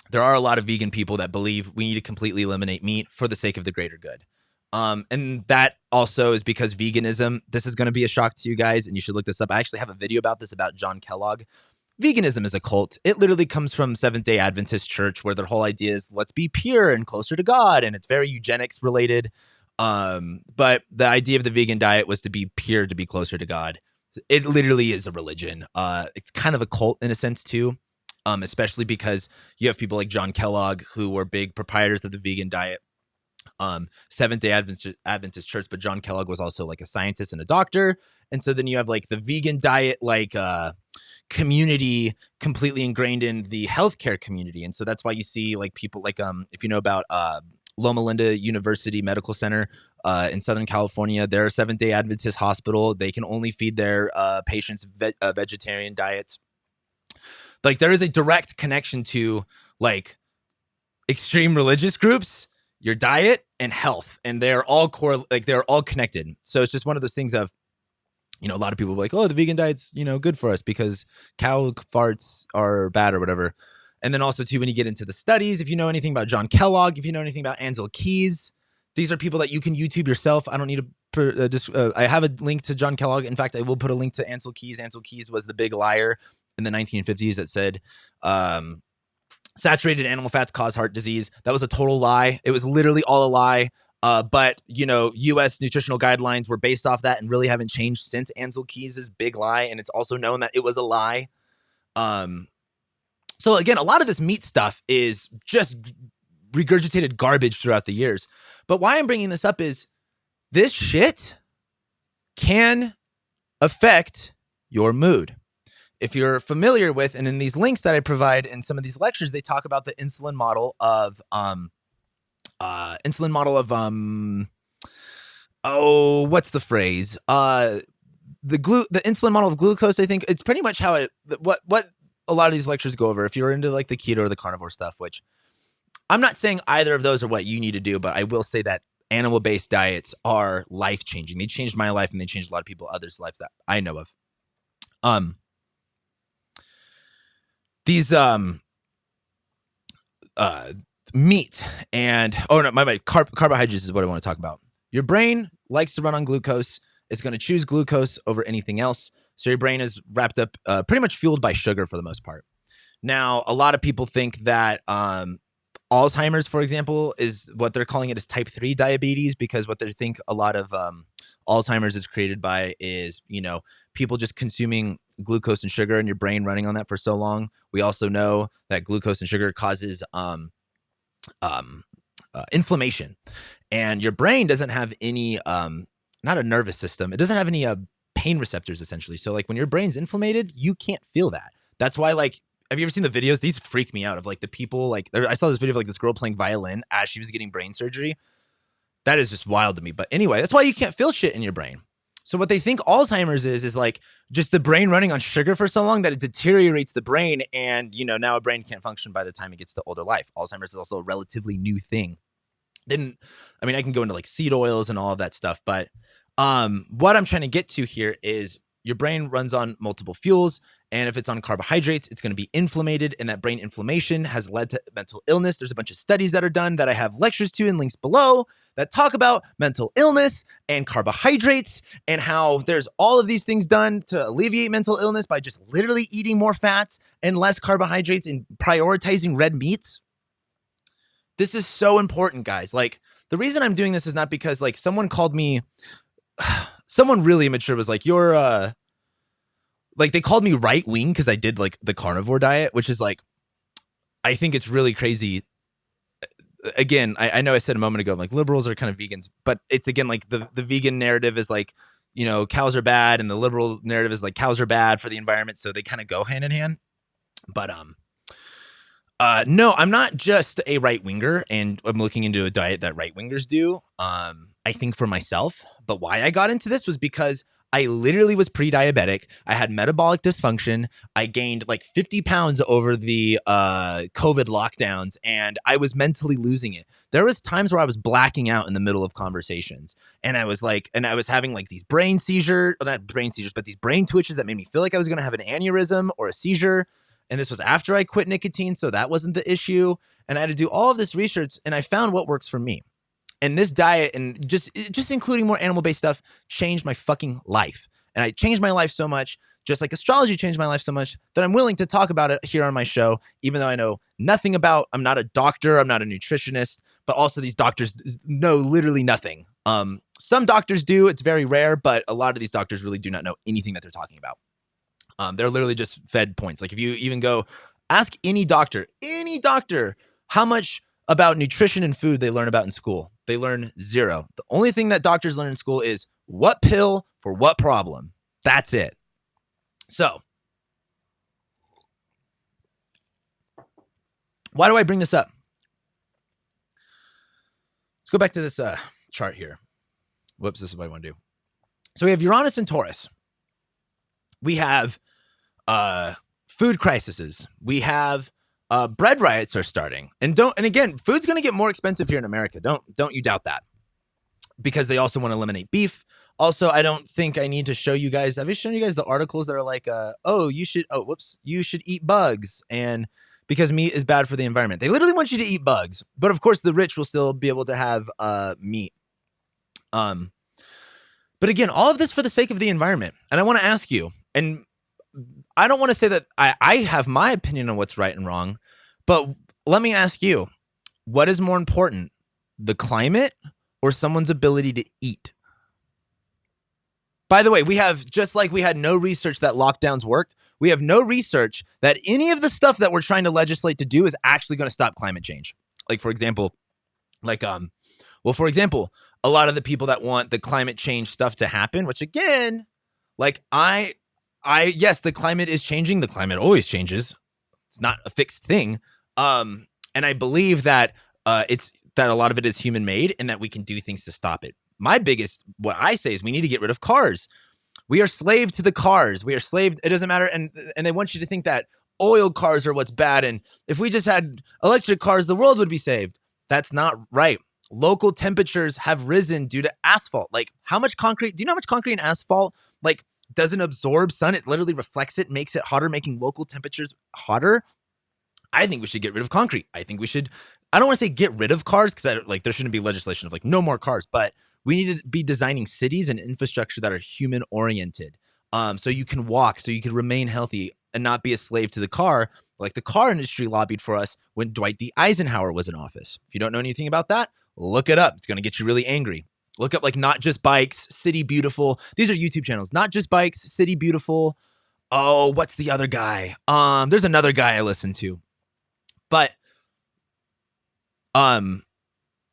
there are a lot of vegan people that believe we need to completely eliminate meat for the sake of the greater good. And that also is because veganism, this is going to be a shock to you guys, and you should look this up. I actually have a video about this, about John Kellogg. Veganism is a cult. It literally comes from Seventh-day Adventist church, where their whole idea is let's be pure and closer to God, and it's very eugenics related. But the idea of the vegan diet was to be pure, to be closer to God. It literally is a religion. It's kind of a cult in a sense too. Especially because you have people like John Kellogg who were big proprietors of the vegan diet, Seventh-day Adventist church, but John Kellogg was also like a scientist and a doctor. And so then you have like the vegan diet, like community completely ingrained in the healthcare community. And so that's why you see like people like, if you know about Loma Linda University Medical Center in Southern California, they're a Seventh-day Adventist hospital. They can only feed their patients vegetarian diets. Like, there is a direct connection to like extreme religious groups, your diet, and health, and they're all they're all connected. So it's just one of those things of, a lot of people are like, oh, the vegan diet's good for us because cow farts are bad or whatever. And then also too, when you get into the studies, if you know anything about John Kellogg, if you know anything about Ansel Keys, these are people that you can YouTube yourself. I don't need to. I have a link to John Kellogg. In fact, I will put a link to Ansel Keys. Ansel Keys was the big liar in the 1950s that said saturated animal fats cause heart disease. That was a total lie. It was literally all a lie. But, U.S. nutritional guidelines were based off that and really haven't changed since Ansel Keys' big lie. And it's also known that it was a lie. So again, a lot of this meat stuff is just regurgitated garbage throughout the years. But why I'm bringing this up is this shit can affect your mood. If you're familiar with, and in these links that I provide in some of these lectures, they talk about the insulin model of what's the phrase? The insulin model of glucose. I think it's pretty much how what a lot of these lectures go over. If you're into like the keto or the carnivore stuff, which I'm not saying either of those are what you need to do, but I will say that animal-based diets are life-changing. They changed my life and they changed a lot of others' lives that I know of. These meat and carbohydrates is what I want to talk about. Your brain likes to run on glucose. It's going to choose glucose over anything else. So your brain is wrapped up, pretty much fueled by sugar for the most part. Now, a lot of people think that Alzheimer's, for example, is what they're calling it is type 3 diabetes, because what they think a lot of Alzheimer's is created by is, people just consuming glucose and sugar and your brain running on that for so long. We also know that glucose and sugar causes inflammation, and your brain doesn't have any, not a nervous system. It doesn't have any pain receptors, essentially. So like when your brain's inflamed, you can't feel that. That's why, like, have you ever seen the videos? These freak me out of like the people, like I saw this video of like this girl playing violin as she was getting brain surgery. That is just wild to me. But anyway, that's why you can't feel shit in your brain. So what they think Alzheimer's is like just the brain running on sugar for so long that it deteriorates the brain. And, now a brain can't function by the time it gets to older life. Alzheimer's is also a relatively new thing. I can go into like seed oils and all of that stuff. But what I'm trying to get to here is your brain runs on multiple fuels. And if it's on carbohydrates, it's going to be inflamed, and that brain inflammation has led to mental illness. There's a bunch of studies that are done that I have lectures to and links below that talk about mental illness and carbohydrates and how there's all of these things done to alleviate mental illness by just literally eating more fats and less carbohydrates and prioritizing red meats. This is so important, guys. Like, the reason I'm doing this is not because like someone called me, someone really immature was like, you're like they called me right wing because I did like the carnivore diet, which is like, I think it's really crazy. Again, I know I said a moment ago, like liberals are kind of vegans, but it's again like the vegan narrative is like, cows are bad, and the liberal narrative is like cows are bad for the environment, so they kind of go hand in hand. But no, I'm not just a right winger, and I'm looking into a diet that right wingers do. I think for myself, but why I got into this was because I literally was pre-diabetic. I had metabolic dysfunction. I gained like 50 pounds over the COVID lockdowns, and I was mentally losing it. There was times where I was blacking out in the middle of conversations, and I was having like these brain seizures, not brain seizures, but these brain twitches that made me feel like I was going to have an aneurysm or a seizure. And this was after I quit nicotine, so that wasn't the issue. And I had to do all of this research, and I found what works for me. And this diet, and just including more animal-based stuff, changed my fucking life. And I changed my life so much, just like astrology changed my life so much, that I'm willing to talk about it here on my show, even though I know nothing about, I'm not a doctor, I'm not a nutritionist, but also these doctors know literally nothing. Some doctors do, it's very rare, but a lot of these doctors really do not know anything that they're talking about. They're literally just fed points. Like if you even go ask any doctor, how much about nutrition and food they learn about in school. They learn zero. The only thing that doctors learn in school is what pill for what problem. That's it. So, why do I bring this up? Let's go back to this chart here. Whoops, this is what I want to do. So we have Uranus and Taurus. We have food crises. We have bread riots are starting, and again, food's going to get more expensive here in America. Don't you doubt that, because they also want to eliminate beef. Also, I don't think I need to show you guys. Have I shown you guys the articles that are like, you should eat bugs, and because meat is bad for the environment. They literally want you to eat bugs, but of course, the rich will still be able to have meat. But again, all of this for the sake of the environment. And I want to ask you, and I don't want to say that I have my opinion on what's right and wrong, but let me ask you, what is more important, the climate or someone's ability to eat. By the way, we have, just like we had no research that lockdowns worked, we have no research that any of the stuff that we're trying to legislate to do is actually going to stop climate change. Like, for example, a lot of the people that want the climate change stuff to happen, which again, like yes, the climate is changing. The climate always changes. It's not a fixed thing. And I believe that it's that a lot of it is human made and that we can do things to stop it. What I say is we need to get rid of cars. We are slave to the cars. We are slave. It doesn't matter. And they want you to think that oil cars are what's bad. And if we just had electric cars, the world would be saved. That's not right. Local temperatures have risen due to asphalt. Like, how much concrete? Do you know how much concrete and asphalt like doesn't absorb sun? It literally reflects it, makes it hotter, making local temperatures hotter. I think we should get rid of concrete. I think we should. I don't want to say get rid of cars because there shouldn't be legislation of like no more cars, but we need to be designing cities and infrastructure that are human oriented. So you can walk, so you can remain healthy and not be a slave to the car, like the car industry lobbied for us when Dwight D. Eisenhower was in office. If you don't know anything about that, look it up. It's going to get you really angry. Look up like Not Just Bikes, City Beautiful. These are YouTube channels. Not Just Bikes, City Beautiful. Oh, what's the other guy? There's another guy I listen to. But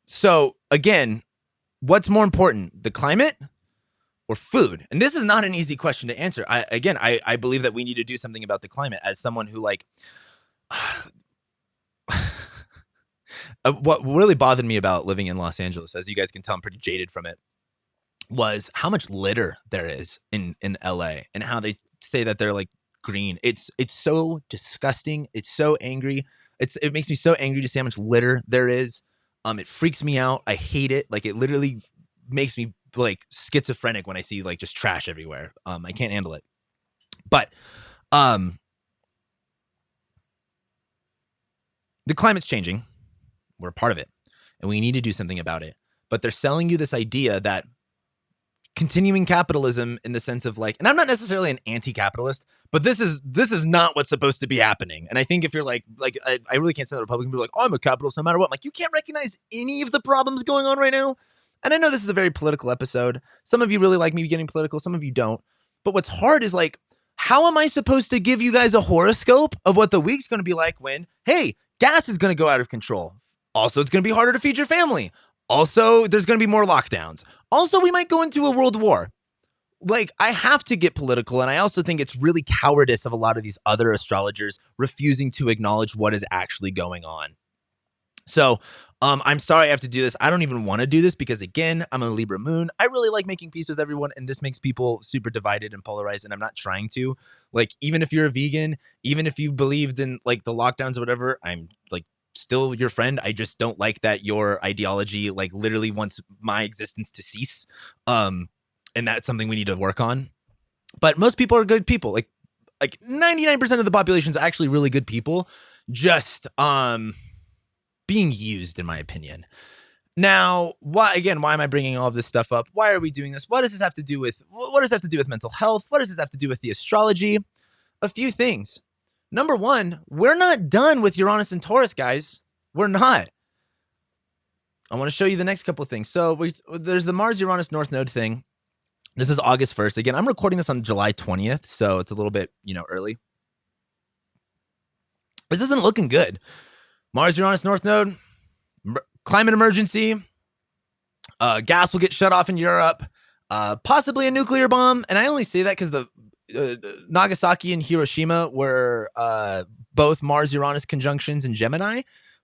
so again, what's more important, the climate or food? And this is not an easy question to answer. I believe that we need to do something about the climate as someone who like what really bothered me about living in Los Angeles, as you guys can tell, I'm pretty jaded from it, was how much litter there is in LA and how they say that they're like green. It's so disgusting. It's so angry. It makes me so angry to see how much litter there is. It freaks me out. I hate it. Like, it literally makes me like schizophrenic when I see like just trash everywhere. I can't handle it. But the climate's changing. We're a part of it, and we need to do something about it. But they're selling you this idea that continuing capitalism, in the sense of like, and I'm not necessarily an anti-capitalist, but this is not what's supposed to be happening. And I think if you're like I really can't say the Republican people like, oh, I'm a capitalist no matter what. I'm like, you can't recognize any of the problems going on right now. And I know this is a very political episode. Some of you really like me getting political. Some of you don't. But what's hard is like, how am I supposed to give you guys a horoscope of what the week's going to be like when, hey, gas is going to go out of control? Also, it's going to be harder to feed your family. Also, there's going to be more lockdowns. Also, we might go into a world war. Like, I have to get political, and I also think it's really cowardice of a lot of these other astrologers refusing to acknowledge what is actually going on. So, I'm sorry I have to do this. I don't even want to do this because, again, I'm a Libra moon. I really like making peace with everyone, and this makes people super divided and polarized, and I'm not trying to. Like, even if you're a vegan, even if you believed in, like, the lockdowns or whatever, I'm, like, still your friend. I just don't like that your ideology like literally wants my existence to cease. And that's something we need to work on. But most people are good people. Like 99% of the population is actually really good people, just being used, in my opinion. Now, why am I bringing all of this stuff up? Why are we doing this? What does this have to do with mental health? What does this have to do with the astrology? A few things. Number one, we're not done with Uranus and Taurus, guys. We're not. I want to show you the next couple of things. So there's the Mars-Uranus North Node thing. This is August 1st. Again, I'm recording this on July 20th, so it's a little bit, early. This isn't looking good. Mars-Uranus North Node, climate emergency. Gas will get shut off in Europe. Possibly a nuclear bomb. And I only say that because the Nagasaki and Hiroshima were both Mars-Uranus conjunctions in Gemini,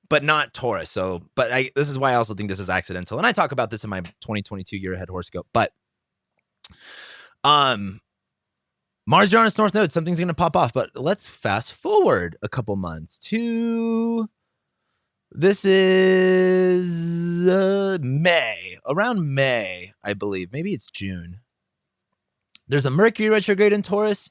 but not Taurus. So, this is why I also think this is accidental. And I talk about this in my 2022 year ahead horoscope. But Mars-Uranus North Node, something's going to pop off. But let's fast forward a couple months to this is May, around May, I believe. Maybe it's June. There's a Mercury retrograde in Taurus,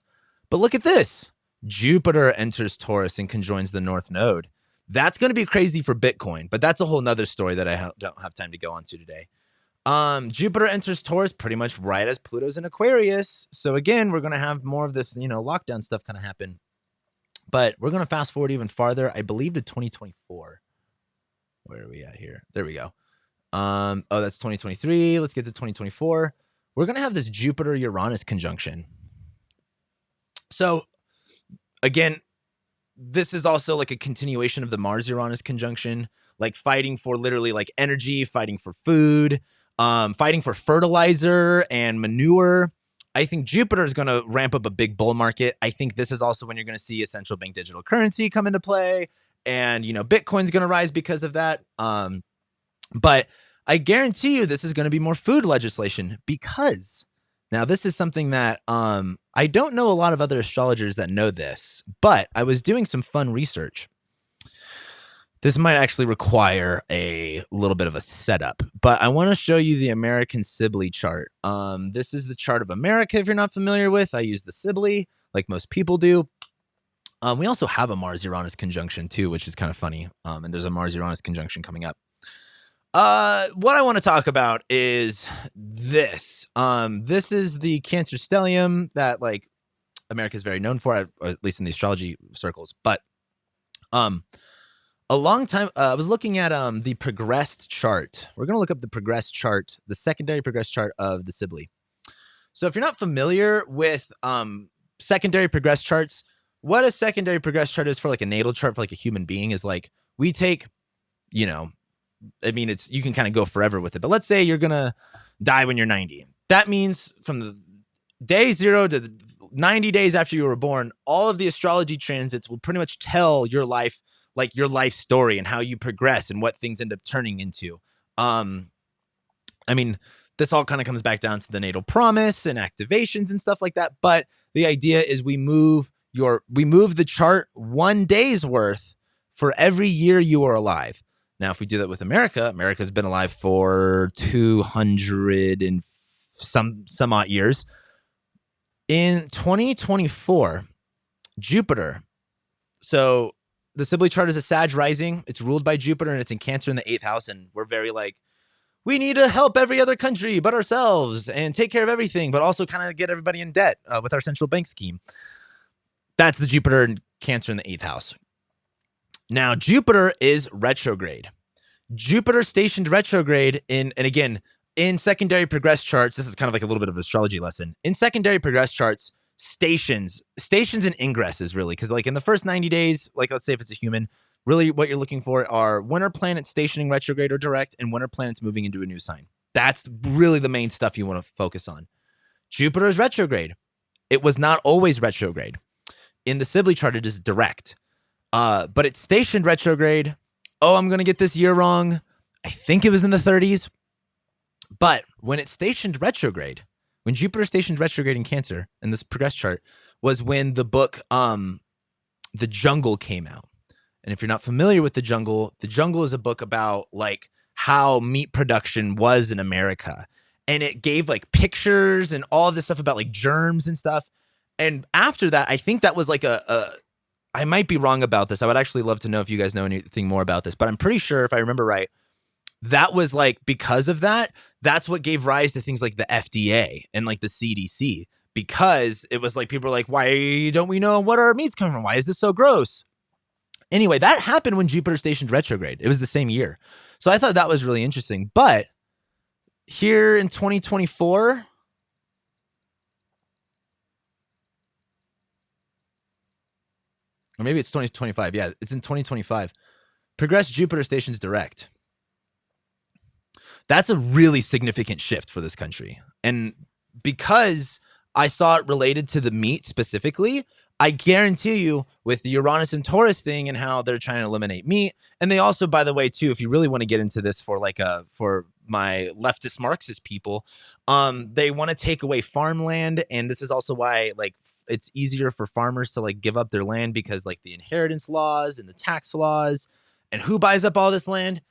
but look at this. Jupiter enters Taurus and conjoins the North Node. That's going to be crazy for Bitcoin, but that's a whole nother story that I don't have time to go on to today. Jupiter enters Taurus pretty much right as Pluto's in Aquarius. So again, we're going to have more of this, lockdown stuff kind of happen. But we're going to fast forward even farther, I believe, to 2024. Where are we at here? There we go. That's 2023. Let's get to 2024. We're going to have this Jupiter-Uranus conjunction. So again, this is also like a continuation of the Mars-Uranus conjunction, like fighting for literally like energy, fighting for food, fighting for fertilizer and manure. I think Jupiter is going to ramp up a big bull market. I think this is also when you're going to see a central bank digital currency come into play, and Bitcoin's going to rise because of that. But I guarantee you this is going to be more food legislation, because now this is something that I don't know a lot of other astrologers that know this, but I was doing some fun research. This might actually require a little bit of a setup, but I want to show you the American Sibley chart. This is the chart of America, if you're not familiar with. I use the Sibley like most people do. We also have a Mars-Uranus conjunction too, which is kind of funny. And there's a Mars-Uranus conjunction coming up. What I want to talk about is this. This is the Cancer stellium that like America is very known for, or at least in the astrology circles. But a long time, I was looking at the progressed chart. We're going to look up the progressed chart, the secondary progressed chart of the Sibley. So if you're not familiar with secondary progressed charts, what a secondary progressed chart is for like a natal chart for like a human being is like, we take, you can kind of go forever with it, but let's say you're going to die when you're 90. That means from the day 0 to 90 days after you were born, all of the astrology transits will pretty much tell your life, like your life story and how you progress and what things end up turning into. This all kind of comes back down to the natal promise and activations and stuff like that. But the idea is we move the chart 1 day's worth for every year you are alive. Now, if we do that with America's been alive for 200 and some odd years. In 2024, Jupiter. So the Sibley chart is a Sag rising. It's ruled by Jupiter and it's in Cancer in the 8th house. And we're very like, we need to help every other country but ourselves and take care of everything, but also kind of get everybody in debt with our central bank scheme. That's the Jupiter and Cancer in the 8th house. Now, Jupiter is retrograde. Jupiter stationed retrograde and again, in secondary progress charts, this is kind of like a little bit of an astrology lesson. In secondary progress charts, stations and ingresses really, because like in the first 90 days, like let's say if it's a human, really what you're looking for are winter planets stationing retrograde or direct and winter planets moving into a new sign. That's really the main stuff you want to focus on. Jupiter is retrograde. It was not always retrograde. In the Sibley chart, it is direct. But it's stationed retrograde. Oh, I'm going to get this year wrong. I think it was in the 30s. But when it's stationed retrograde, when Jupiter stationed retrograde in Cancer in this progress chart was when the book The Jungle came out. And if you're not familiar with The Jungle is a book about like how meat production was in America. And it gave like pictures and all this stuff about like germs and stuff. And after that, I think that was like I might be wrong about this. I would actually love to know if you guys know anything more about this, but I'm pretty sure if I remember right, that was like, because of that, that's what gave rise to things like the FDA and like the CDC, because it was like, people were like, why don't we know what our meat's coming from? Why is this so gross? Anyway, that happened when Jupiter stationed retrograde. It was the same year. So I thought that was really interesting. But here in 2024, or maybe it's 2025. Yeah, it's in 2025. Progress Jupiter stations direct. That's a really significant shift for this country. And because I saw it related to the meat specifically, I guarantee you with the Uranus and Taurus thing and how they're trying to eliminate meat. And they also, by the way, too, if you really want to get into this for like for my leftist Marxist people, they want to take away farmland. And this is also why like it's easier for farmers to like give up their land, because like the inheritance laws and the tax laws, and who buys up all this land?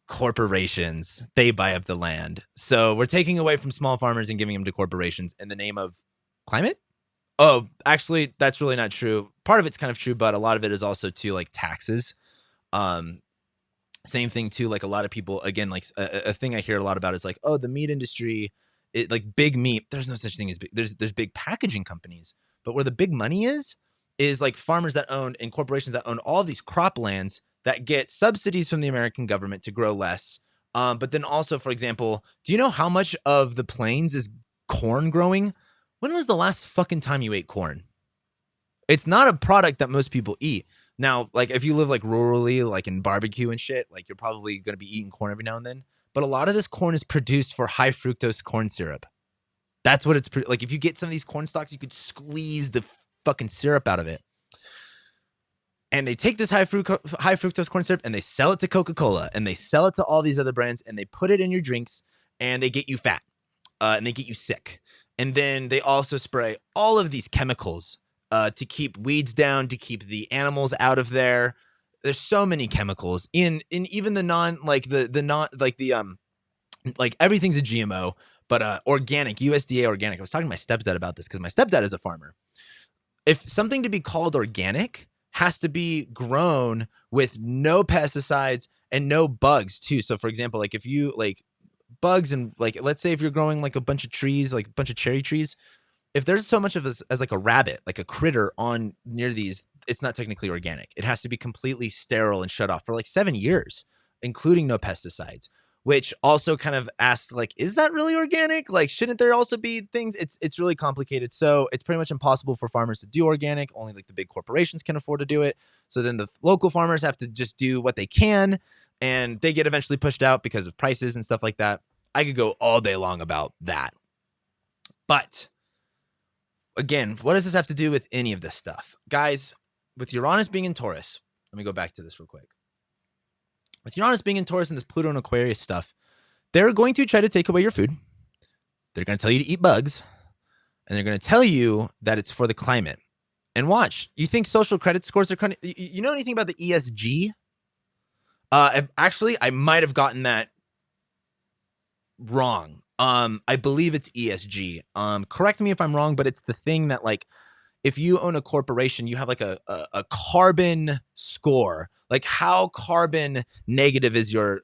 Corporations. They buy up the land. So we're taking away from small farmers and giving them to corporations in the name of climate. Oh, actually, that's really not true. Part of it's kind of true, but a lot of it is also too like taxes. Same thing too. Like a lot of people, again, like a thing I hear a lot about is like, oh, the meat industry, like big meat. There's no such thing as big. There's big packaging companies, but where the big money is like farmers that own and corporations that own all of these croplands that get subsidies from the American government to grow less. But then also, for example, do you know how much of the plains is corn growing? When was the last fucking time you ate corn? It's not a product that most people eat. Now, like if you live like rurally, like in barbecue and shit, like you're probably going to be eating corn every now and then. But a lot of this corn is produced for high fructose corn syrup. That's what it's like. If you get some of these corn stalks, you could squeeze the fucking syrup out of it. And they take this high fructose corn syrup and they sell it to Coca-Cola and they sell it to all these other brands and they put it in your drinks and they get you fat and they get you sick. And then they also spray all of these chemicals to keep weeds down, to keep the animals out of there. There's so many chemicals in even the like everything's a GMO, but organic, USDA organic. I was talking to my stepdad about this because my stepdad is a farmer. If something to be called organic has to be grown with no pesticides and no bugs too. So for example, like if you like bugs and like, let's say if you're growing like a bunch of trees, like a bunch of cherry trees, if there's so much of as like a rabbit, like a critter on near these, it's not technically organic. It has to be completely sterile and shut off for like 7 years, including no pesticides, which also kind of asks like, is that really organic? Like, shouldn't there also be things? It's really complicated. So it's pretty much impossible for farmers to do organic. Only like the big corporations can afford to do it. So then the local farmers have to just do what they can and they get eventually pushed out because of prices and stuff like that. I could go all day long about that. But again, what does this have to do with any of this stuff? Guys, with Uranus being in Taurus, let me go back to this real quick. With Uranus being in Taurus and this Pluto and Aquarius stuff, they're going to try to take away your food. They're going to tell you to eat bugs. And they're going to tell you that it's for the climate. And watch, you think social credit scores are kind of, you know anything about the ESG? Actually, I might have gotten that wrong. I believe it's ESG. Correct me if I'm wrong, but it's the thing that like, if you own a corporation, you have like a carbon score, like how carbon negative is your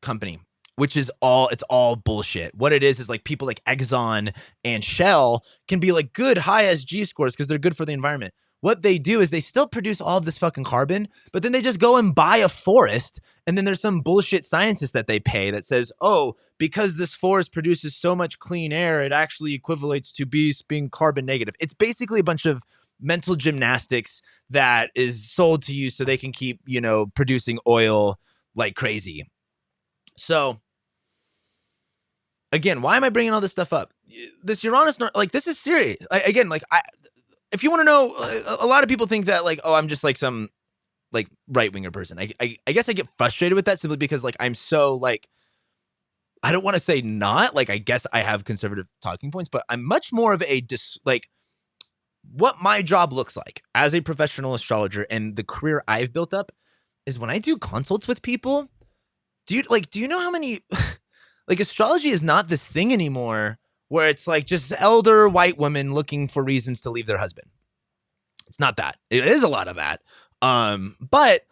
company, which is it's all bullshit. What it is like people like Exxon and Shell can be like good high SG scores because they're good for the environment. What they do is they still produce all of this fucking carbon, but then they just go and buy a forest. And then there's some bullshit scientist that they pay that says, oh, because this forest produces so much clean air, it actually equivalates to being carbon negative. It's basically a bunch of mental gymnastics that is sold to you so they can keep, producing oil like crazy. So again, why am I bringing all this stuff up? This Uranus, like this is serious. If you want to know, a lot of people think that like, oh, I'm just like some like right-winger person. I guess I get frustrated with that simply because like I'm so like, I don't want to say not, like I guess I have conservative talking points, but I'm much more of a what my job looks like as a professional astrologer and the career I've built up is when I do consults with people. Do you know how many like astrology is not this thing anymore where it's like just elder white women looking for reasons to leave their husband. It's not that. It is a lot of that. But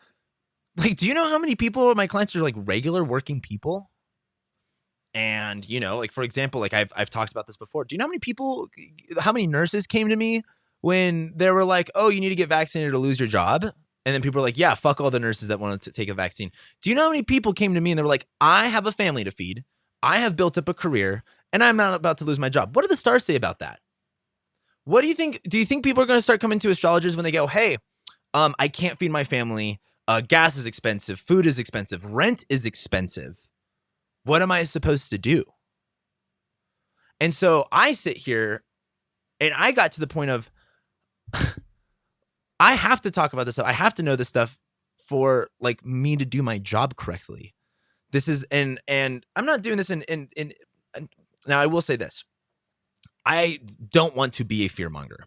like, do you know how many people my clients are like regular working people? And, like, for example, like I've talked about this before. Do you know how many nurses came to me when they were like, oh, you need to get vaccinated or lose your job? And then people are like, yeah, fuck all the nurses that wanted to take a vaccine. Do you know how many people came to me and they were like, I have a family to feed. I have built up a career and I'm not about to lose my job. What do the stars say about that? What do you think? Do you think people are going to start coming to astrologers when they go, hey, I can't feed my family. Gas is expensive. Food is expensive. Rent is expensive. What am I supposed to do? And so I sit here and I got to the point of I have to talk about this stuff. I have to know this stuff for like me to do my job correctly. This is and I'm not doing this in now I will say this. I don't want to be a fearmonger.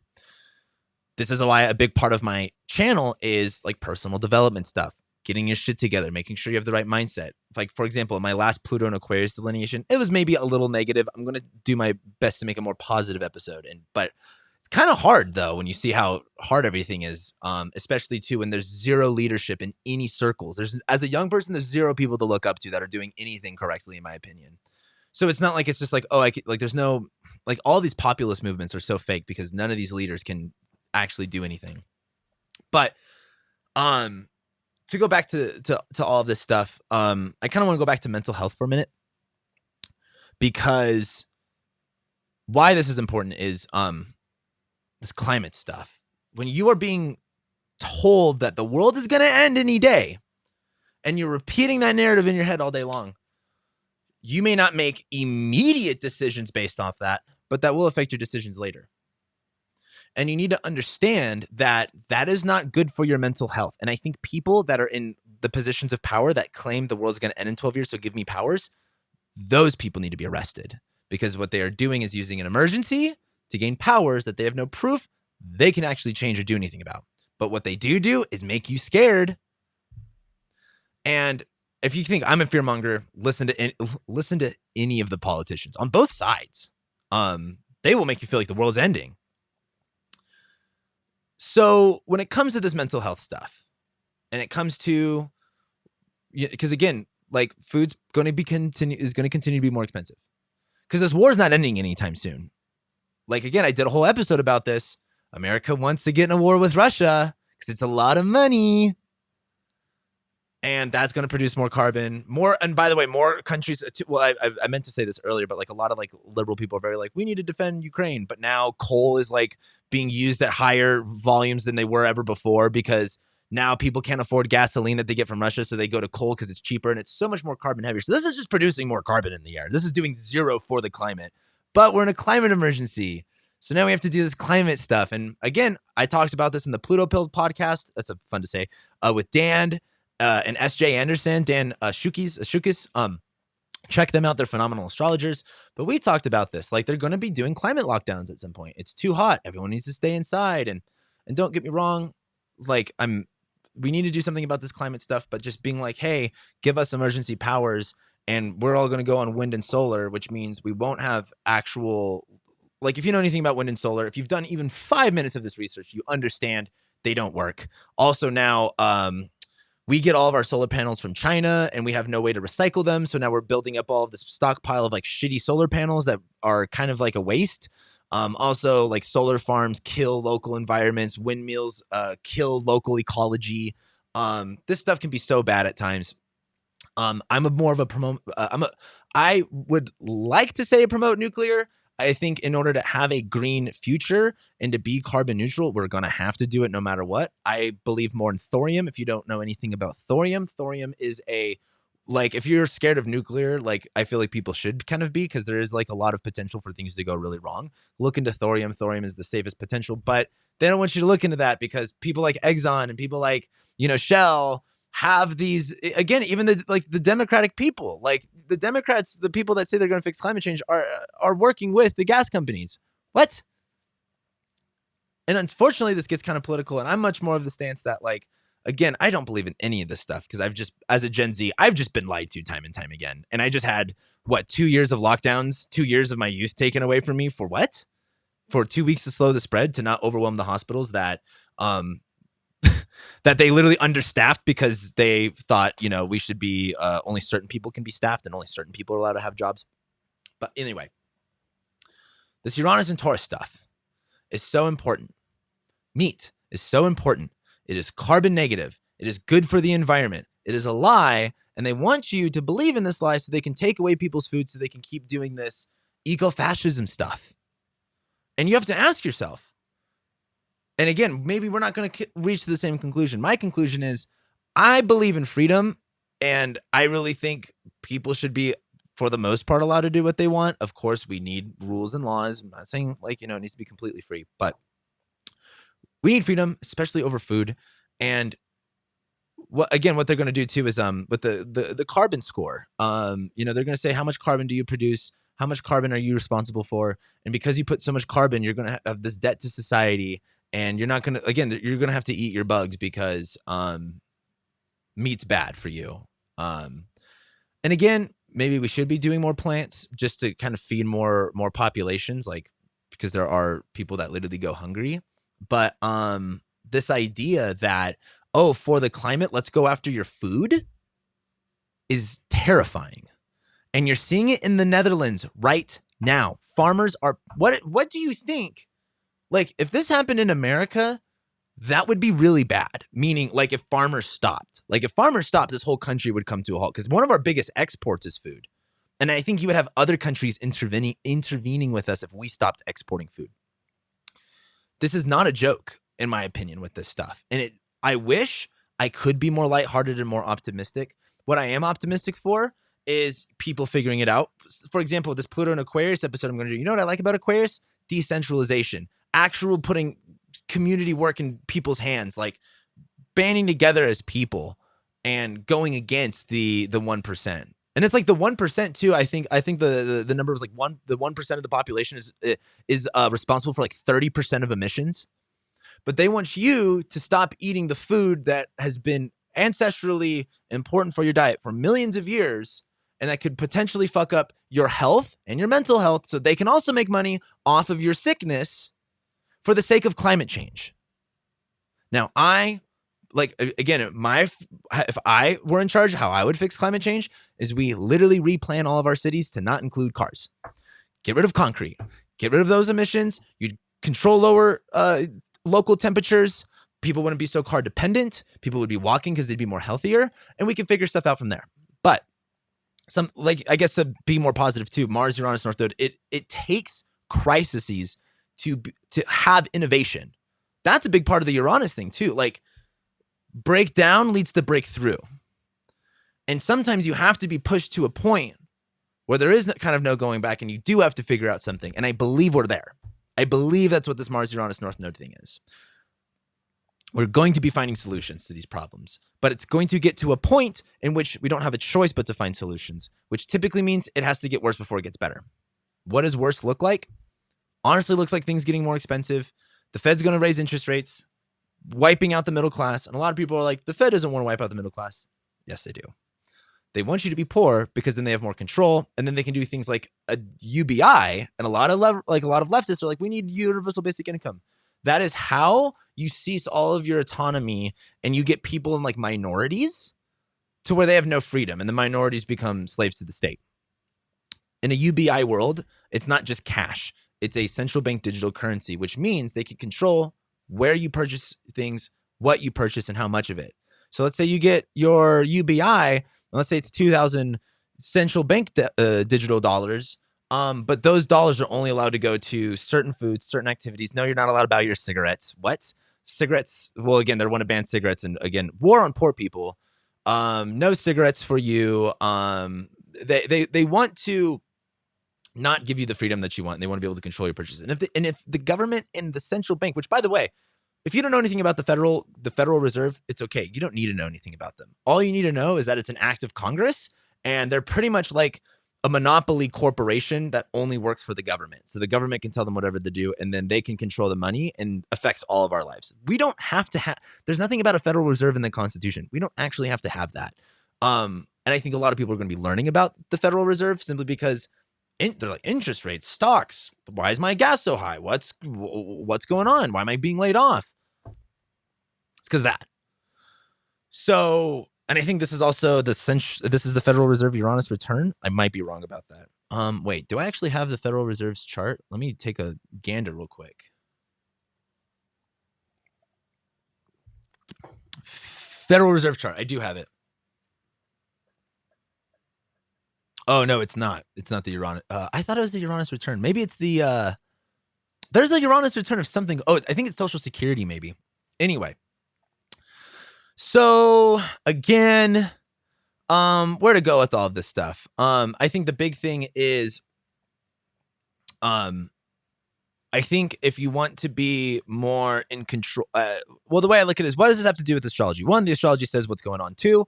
This is why a big part of my channel is like personal development stuff, getting your shit together, making sure you have the right mindset. Like, for example, in my last Pluto and Aquarius delineation, it was maybe a little negative. I'm going to do my best to make a more positive episode. But it's kind of hard, though, when you see how hard everything is, especially, too, when there's zero leadership in any circles. As a young person, there's zero people to look up to that are doing anything correctly, in my opinion. So it's not like it's just like, oh, there's no, like all these populist movements are so fake because none of these leaders can actually do anything. But to go back to all of this stuff, I kind of want to go back to mental health for a minute, because why this is important is this climate stuff. When you are being told that the world is going to end any day, and you're repeating that narrative in your head all day long, you may not make immediate decisions based off that, but that will affect your decisions later. And you need to understand that that is not good for your mental health. And I think people that are in the positions of power that claim the world's going to end in 12 years, so give me powers, those people need to be arrested, because what they are doing is using an emergency to gain powers that they have no proof they can actually change or do anything about. But what they do is make you scared. And if you think I'm a fearmonger, listen to any of the politicians on both sides. They will make you feel like the world's ending. So when it comes to this mental health stuff, and it comes to, because again, like food's going to continue to be more expensive, because this war is not ending anytime soon. Like again, I did a whole episode about this. America wants to get in a war with Russia because it's a lot of money. And that's going to produce more carbon, more. And by the way, more countries. Well, I meant to say this earlier, but like a lot of like liberal people are very like, we need to defend Ukraine. But now coal is like being used at higher volumes than they were ever before, because now people can't afford gasoline that they get from Russia. So they go to coal because it's cheaper and it's so much more carbon heavier. So this is just producing more carbon in the air. This is doing zero for the climate, but we're in a climate emergency. So now we have to do this climate stuff. And again, I talked about this in the Pluto Pill podcast. That's fun to say, with Dan. And S.J. Anderson, Dan Shukis, check them out. They're phenomenal astrologers. But we talked about this. Like, they're going to be doing climate lockdowns at some point. It's too hot. Everyone needs to stay inside. And don't get me wrong. Like, we need to do something about this climate stuff. But just being like, hey, give us emergency powers, and we're all going to go on wind and solar, which means we won't have actual. Like, if you know anything about wind and solar, if you've done even 5 minutes of this research, you understand they don't work. Also, now, we get all of our solar panels from China, and we have no way to recycle them. So now we're building up all of this stockpile of like shitty solar panels that are kind of like a waste. Also, like solar farms kill local environments, windmills kill local ecology. This stuff can be so bad at times. I'm more of a promote. I would like to say promote nuclear. I think in order to have a green future and to be carbon neutral, we're going to have to do it no matter what. I believe more in thorium. If you don't know anything about thorium, thorium is like, if you're scared of nuclear, like I feel like people should kind of be, because there is like a lot of potential for things to go really wrong. Look into thorium. Thorium is the safest potential, but they don't want you to look into that because people like Exxon and people like, Shell have these, again, even the Democratic people, like the Democrats, the people that say they're going to fix climate change are working with the gas companies. What? And unfortunately, this gets kind of political, and I'm much more of the stance that, like, again, I don't believe in any of this stuff, because as a Gen Z, I've just been lied to time and time again. And I just had 2 years of lockdowns, 2 years of my youth taken away from me for what? For 2 weeks to slow the spread, to not overwhelm the hospitals that that they literally understaffed because they thought, we should be only certain people can be staffed and only certain people are allowed to have jobs. But anyway, this Uranus and Taurus stuff is so important. Meat is so important. It is carbon negative. It is good for the environment. It is a lie. And they want you to believe in this lie so they can take away people's food, so they can keep doing this eco-fascism stuff. And you have to ask yourself, and again, maybe we're not going to reach the same conclusion. My conclusion is, I believe in freedom, and I really think people should be, for the most part, allowed to do what they want. Of course, we need rules and laws. I'm not saying it needs to be completely free, but we need freedom, especially over food. And what they're going to do too is with the carbon score. They're going to say, how much carbon do you produce? How much carbon are you responsible for? And because you put so much carbon, you're going to have this debt to society. And you're not going to, again, you're going to have to eat your bugs because meat's bad for you. And again, maybe we should be doing more plants just to kind of feed more populations, like, because there are people that literally go hungry. But this idea that, for the climate, let's go after your food is terrifying. And you're seeing it in the Netherlands right now. Farmers are, what do you think? Like, if this happened in America, that would be really bad. Meaning, like if farmers stopped, this whole country would come to a halt because one of our biggest exports is food. And I think you would have other countries intervening with us if we stopped exporting food. This is not a joke, in my opinion, with this stuff. And I wish I could be more lighthearted and more optimistic. What I am optimistic for is people figuring it out. For example, this Pluto and Aquarius episode I'm going to do, you know what I like about Aquarius? Decentralization, actual putting community work in people's hands, like banding together as people and going against the 1%. And it's like the 1% too. I think the number was like the 1% of the population is responsible for like 30% of emissions. But they want you to stop eating the food that has been ancestrally important for your diet for millions of years, and that could potentially fuck up your health and your mental health, so they can also make money off of your sickness for the sake of climate change. Now, if I were in charge, how I would fix climate change is we literally replan all of our cities to not include cars. Get rid of concrete. Get rid of those emissions. You'd control lower local temperatures. People wouldn't be so car dependent. People would be walking because they'd be more healthier, and we can figure stuff out from there. But I guess to be more positive too, Mars, Uranus, North Node, it takes crises to have innovation. That's a big part of the Uranus thing too. Like, breakdown leads to breakthrough. And sometimes you have to be pushed to a point where there is kind of no going back, and you do have to figure out something. And I believe we're there. I believe that's what this Mars, Uranus, North Node thing is. We're going to be finding solutions to these problems, but it's going to get to a point in which we don't have a choice but to find solutions, which typically means it has to get worse before it gets better. What does worse look like? Honestly, looks like things getting more expensive. The Fed's going to raise interest rates, wiping out the middle class. And a lot of people are like, the Fed doesn't want to wipe out the middle class. Yes, they do. They want you to be poor because then they have more control, and then they can do things like a UBI. And a lot of leftists are like, we need universal basic income. That is how you cease all of your autonomy, and you get people in like minorities to where they have no freedom, and the minorities become slaves to the state. In a UBI world, it's not just cash. It's a central bank digital currency, which means they can control where you purchase things, what you purchase, and how much of it. So let's say you get your UBI, let's say it's 2,000 central bank digital dollars, but those dollars are only allowed to go to certain foods, certain activities. No, you're not allowed to buy your cigarettes. What? Cigarettes? Well, again, they want to ban cigarettes, and again, war on poor people. No cigarettes for you. They want to not give you the freedom that you want, and they want to be able to control your purchases. And if the government and the central bank, which, by the way, if you don't know anything about the Federal Reserve, it's okay. You don't need to know anything about them. All you need to know is that it's an act of Congress, and they're pretty much like a monopoly corporation that only works for the government. So the government can tell them whatever to do, and then they can control the money, and affects all of our lives. We don't have to have, there's nothing about a Federal Reserve in the Constitution. We don't actually have to have that. And I think a lot of people are going to be learning about the Federal Reserve simply because they're like, interest rates, stocks. Why is my gas so high? What's going on? Why am I being laid off? It's because of that. So, and I think this is also this is the Federal Reserve Uranus return. I might be wrong about that. Wait, do I actually have the Federal Reserve's chart? Let me take a gander real quick. Federal Reserve chart. I do have it. Oh, no, it's not. It's not the Uranus. I thought it was the Uranus return. Maybe it's the, there's a Uranus return of something. Oh, I think it's Social Security, maybe. Anyway. So, again, where to go with all of this stuff? I think the big thing is, I think if you want to be more in control, well, the way I look at it is, what does this have to do with astrology? One, the astrology says what's going on. Two,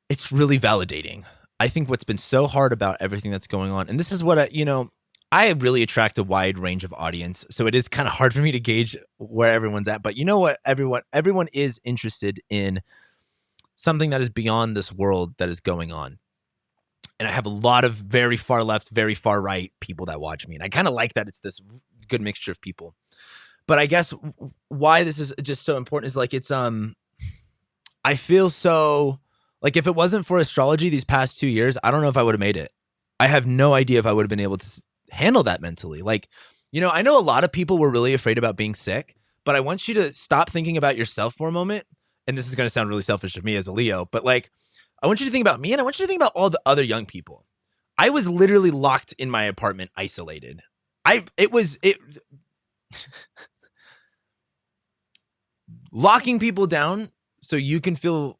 it's really validating. I think what's been so hard about everything that's going on, and this is what I really attract a wide range of audience, so it is kind of hard for me to gauge where everyone's at. But you know what? Everyone is interested in something that is beyond this world that is going on. And I have a lot of very far left, very far right people that watch me, and I kind of like that it's this good mixture of people. But I guess why this is just so important is like I feel so. Like, if it wasn't for astrology these past 2 years, I don't know if I would have made it. I have no idea if I would have been able to handle that mentally. Like, I know a lot of people were really afraid about being sick. but I want you to stop thinking about yourself for a moment. And this is going to sound really selfish of me as a Leo, but like, I want you to think about me and I want you to think about all the other young people. I was literally locked in my apartment, isolated. Locking people down so you can feel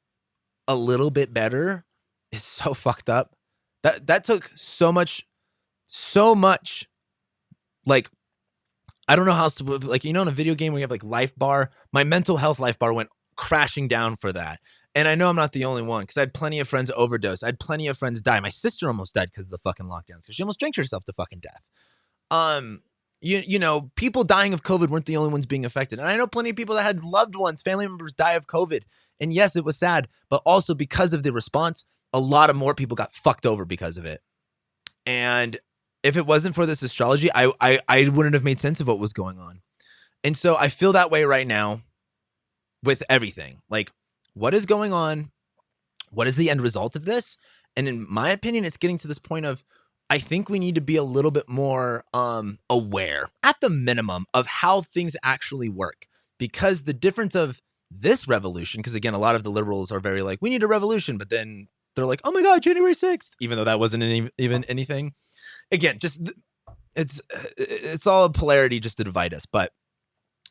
a little bit better is so fucked up. That took so much. Like, I don't know how else to, like, in a video game where you have like life bar, my mental health life bar went crashing down for that. And I know I'm not the only one because I had plenty of friends overdose. I had plenty of friends die. My sister almost died because of the fucking lockdowns because she almost drank herself to fucking death. People dying of COVID weren't the only ones being affected. And I know plenty of people that had loved ones, family members die of COVID. And yes, it was sad, but also because of the response, a lot of more people got fucked over because of it. And if it wasn't for this astrology, I wouldn't have made sense of what was going on. And so I feel that way right now with everything. Like, what is going on? What is the end result of this? And in my opinion, it's getting to this point of, I think we need to be a little bit more aware, at the minimum, of how things actually work. Because the difference of this revolution, because again, a lot of the liberals are very like, we need a revolution, but then they're like, oh my God, January 6th, even though that wasn't even anything. Again, just it's all a polarity just to divide us. But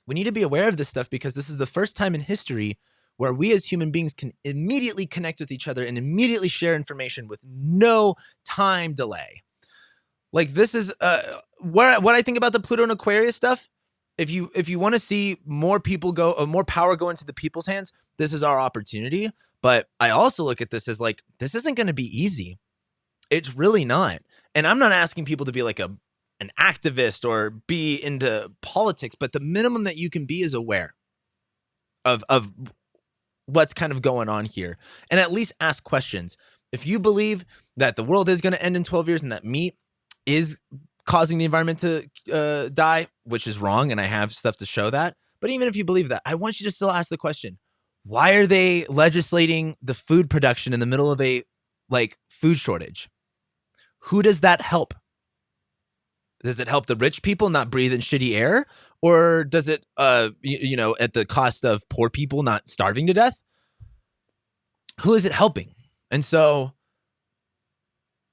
we need to be aware of this stuff because this is the first time in history where we as human beings can immediately connect with each other and immediately share information with no time delay. Like, this is what I think about the Pluto and Aquarius stuff. If you want to see more people more power go into the people's hands, this is our opportunity. But I also look at this as like, this isn't going to be easy. It's really not. And I'm not asking people to be like an activist or be into politics, but the minimum that you can be is aware of what's kind of going on here, and at least ask questions. If you believe that the world is going to end in 12 years and that meat is causing the environment to die, which is wrong, and I have stuff to show that, but even if you believe that, I want you to still ask the question, why are they legislating the food production in the middle of a food shortage? Who does that help? Does it help the rich people not breathe in shitty air? Or does it, at the cost of poor people not starving to death? Who is it helping? And so,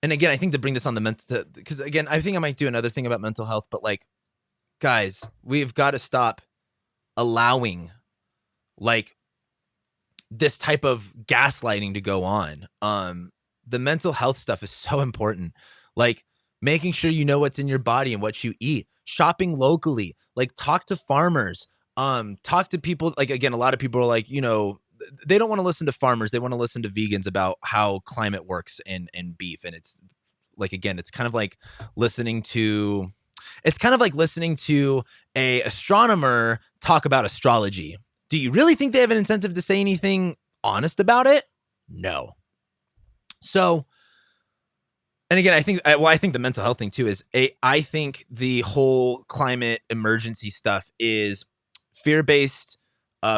and again, I think to bring this on the mental, because again, I think I might do another thing about mental health, but like, guys, we've got to stop allowing this type of gaslighting to go on. The mental health stuff is so important. Like, making sure you know what's in your body and what you eat, shopping locally, talk to farmers, talk to people. Like, again, a lot of people are like, they don't want to listen to farmers. They want to listen to vegans about how climate works in beef. And it's like, again, it's kind of like listening to a astronomer talk about astrology. Do you really think they have an incentive to say anything honest about it? No. So, and again, I think the mental health thing too is I think the whole climate emergency stuff is fear-based,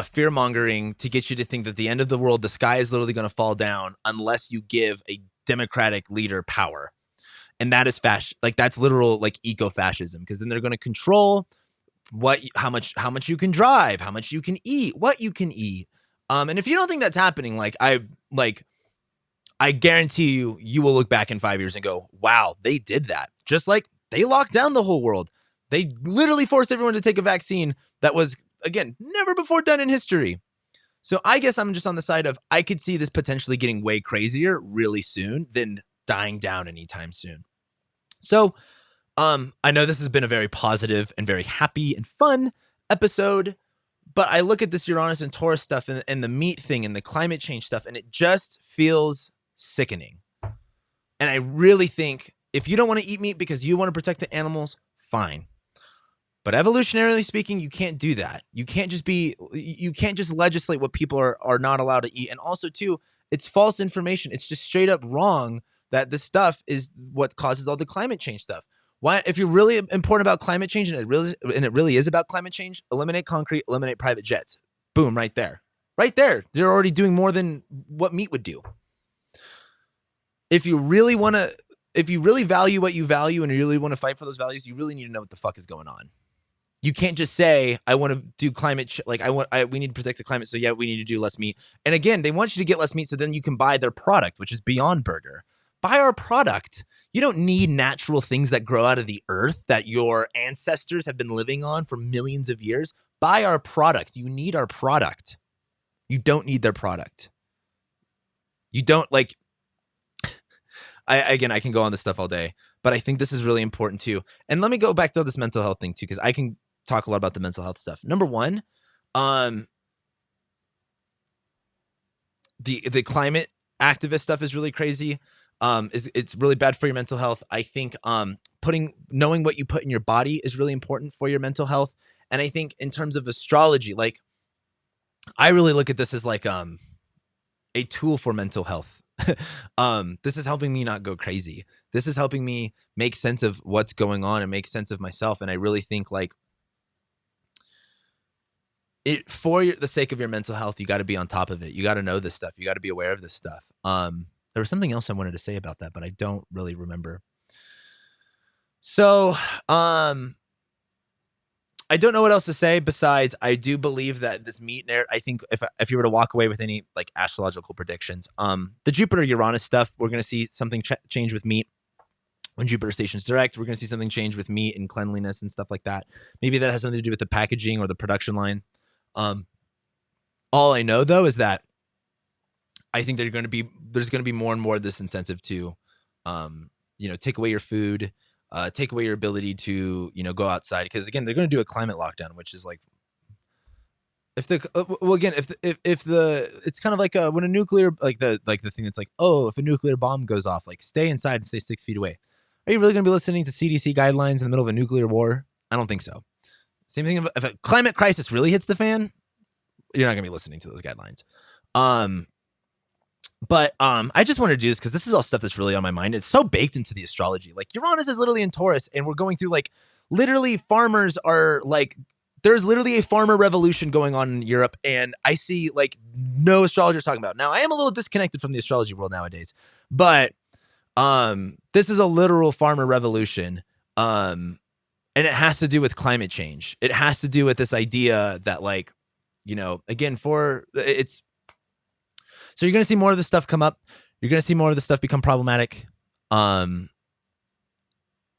fear-mongering to get you to think that the end of the world, the sky is literally going to fall down unless you give a democratic leader power. And that is that's literal eco-fascism, because then they're going to control how much you can drive, how much you can eat, what you can eat. And if you don't think that's happening, I guarantee you will look back in 5 years and go, wow, they did that. Just like they locked down the whole world. They literally forced everyone to take a vaccine that was, again, never before done in history. So I guess I'm just on the side of, I could see this potentially getting way crazier really soon than dying down anytime soon. So I know this has been a very positive and very happy and fun episode, but I look at this Uranus and Taurus stuff and the meat thing and the climate change stuff, and it just feels sickening. And I really think if you don't want to eat meat because you want to protect the animals, fine. But evolutionarily speaking, you can't do that. You can't just legislate what people are not allowed to eat. And also too, it's false information. It's just straight up wrong that this stuff is what causes all the climate change stuff. Why, if you're really important about climate change and it really is about climate change, eliminate concrete, eliminate private jets. Boom, right there. Right there. They're already doing more than what meat would do. If you really value what you value and you really want to fight for those values, you really need to know what the fuck is going on. You can't just say, I want to do we need to protect the climate. So yeah, we need to do less meat. And again, they want you to get less meat so then you can buy their product, which is Beyond Burger. Buy our product. You don't need natural things that grow out of the earth that your ancestors have been living on for millions of years. Buy our product. You need our product. You don't need their product. You don't I can go on this stuff all day, but I think this is really important too. And let me go back to this mental health thing too, because I can talk a lot about the mental health stuff. Number one, the climate activist stuff is really crazy. It's really bad for your mental health. I think knowing what you put in your body is really important for your mental health. And I think in terms of astrology, I really look at this as a tool for mental health. This is helping me not go crazy. This is helping me make sense of what's going on and make sense of myself. And I really think for the sake of your mental health, you got to be on top of it. You got to know this stuff. You got to be aware of this stuff. There was something else I wanted to say about that, but I don't really remember. So, I don't know what else to say besides I do believe that this meat narrative, I think if you were to walk away with any astrological predictions, the Jupiter Uranus stuff, we're going to see something change with meat. When Jupiter stations direct, we're going to see something change with meat and cleanliness and stuff like that. Maybe that has something to do with the packaging or the production line. All I know though is that I think there's going to be more and more of this incentive to, take away your food, take away your ability to, go outside. Because again, they're going to do a climate lockdown, which is it's kind of when a nuclear, the thing that's if a nuclear bomb goes off, stay inside and stay 6 feet away. Are you really going to be listening to CDC guidelines in the middle of a nuclear war? I don't think so. Same thing if a climate crisis really hits the fan, you're not going to be listening to those guidelines. But I just wanted to do this because this is all stuff that's really on my mind. It's so baked into the astrology. Uranus is literally in Taurus, and we're going through literally farmers are there's literally a farmer revolution going on in Europe, and I see no astrologers talking about it. Now I am a little disconnected from the astrology world nowadays, but this is a literal farmer revolution. And it has to do with climate change. It has to do with this idea that again, so you're going to see more of this stuff come up. You're going to see more of this stuff become problematic. And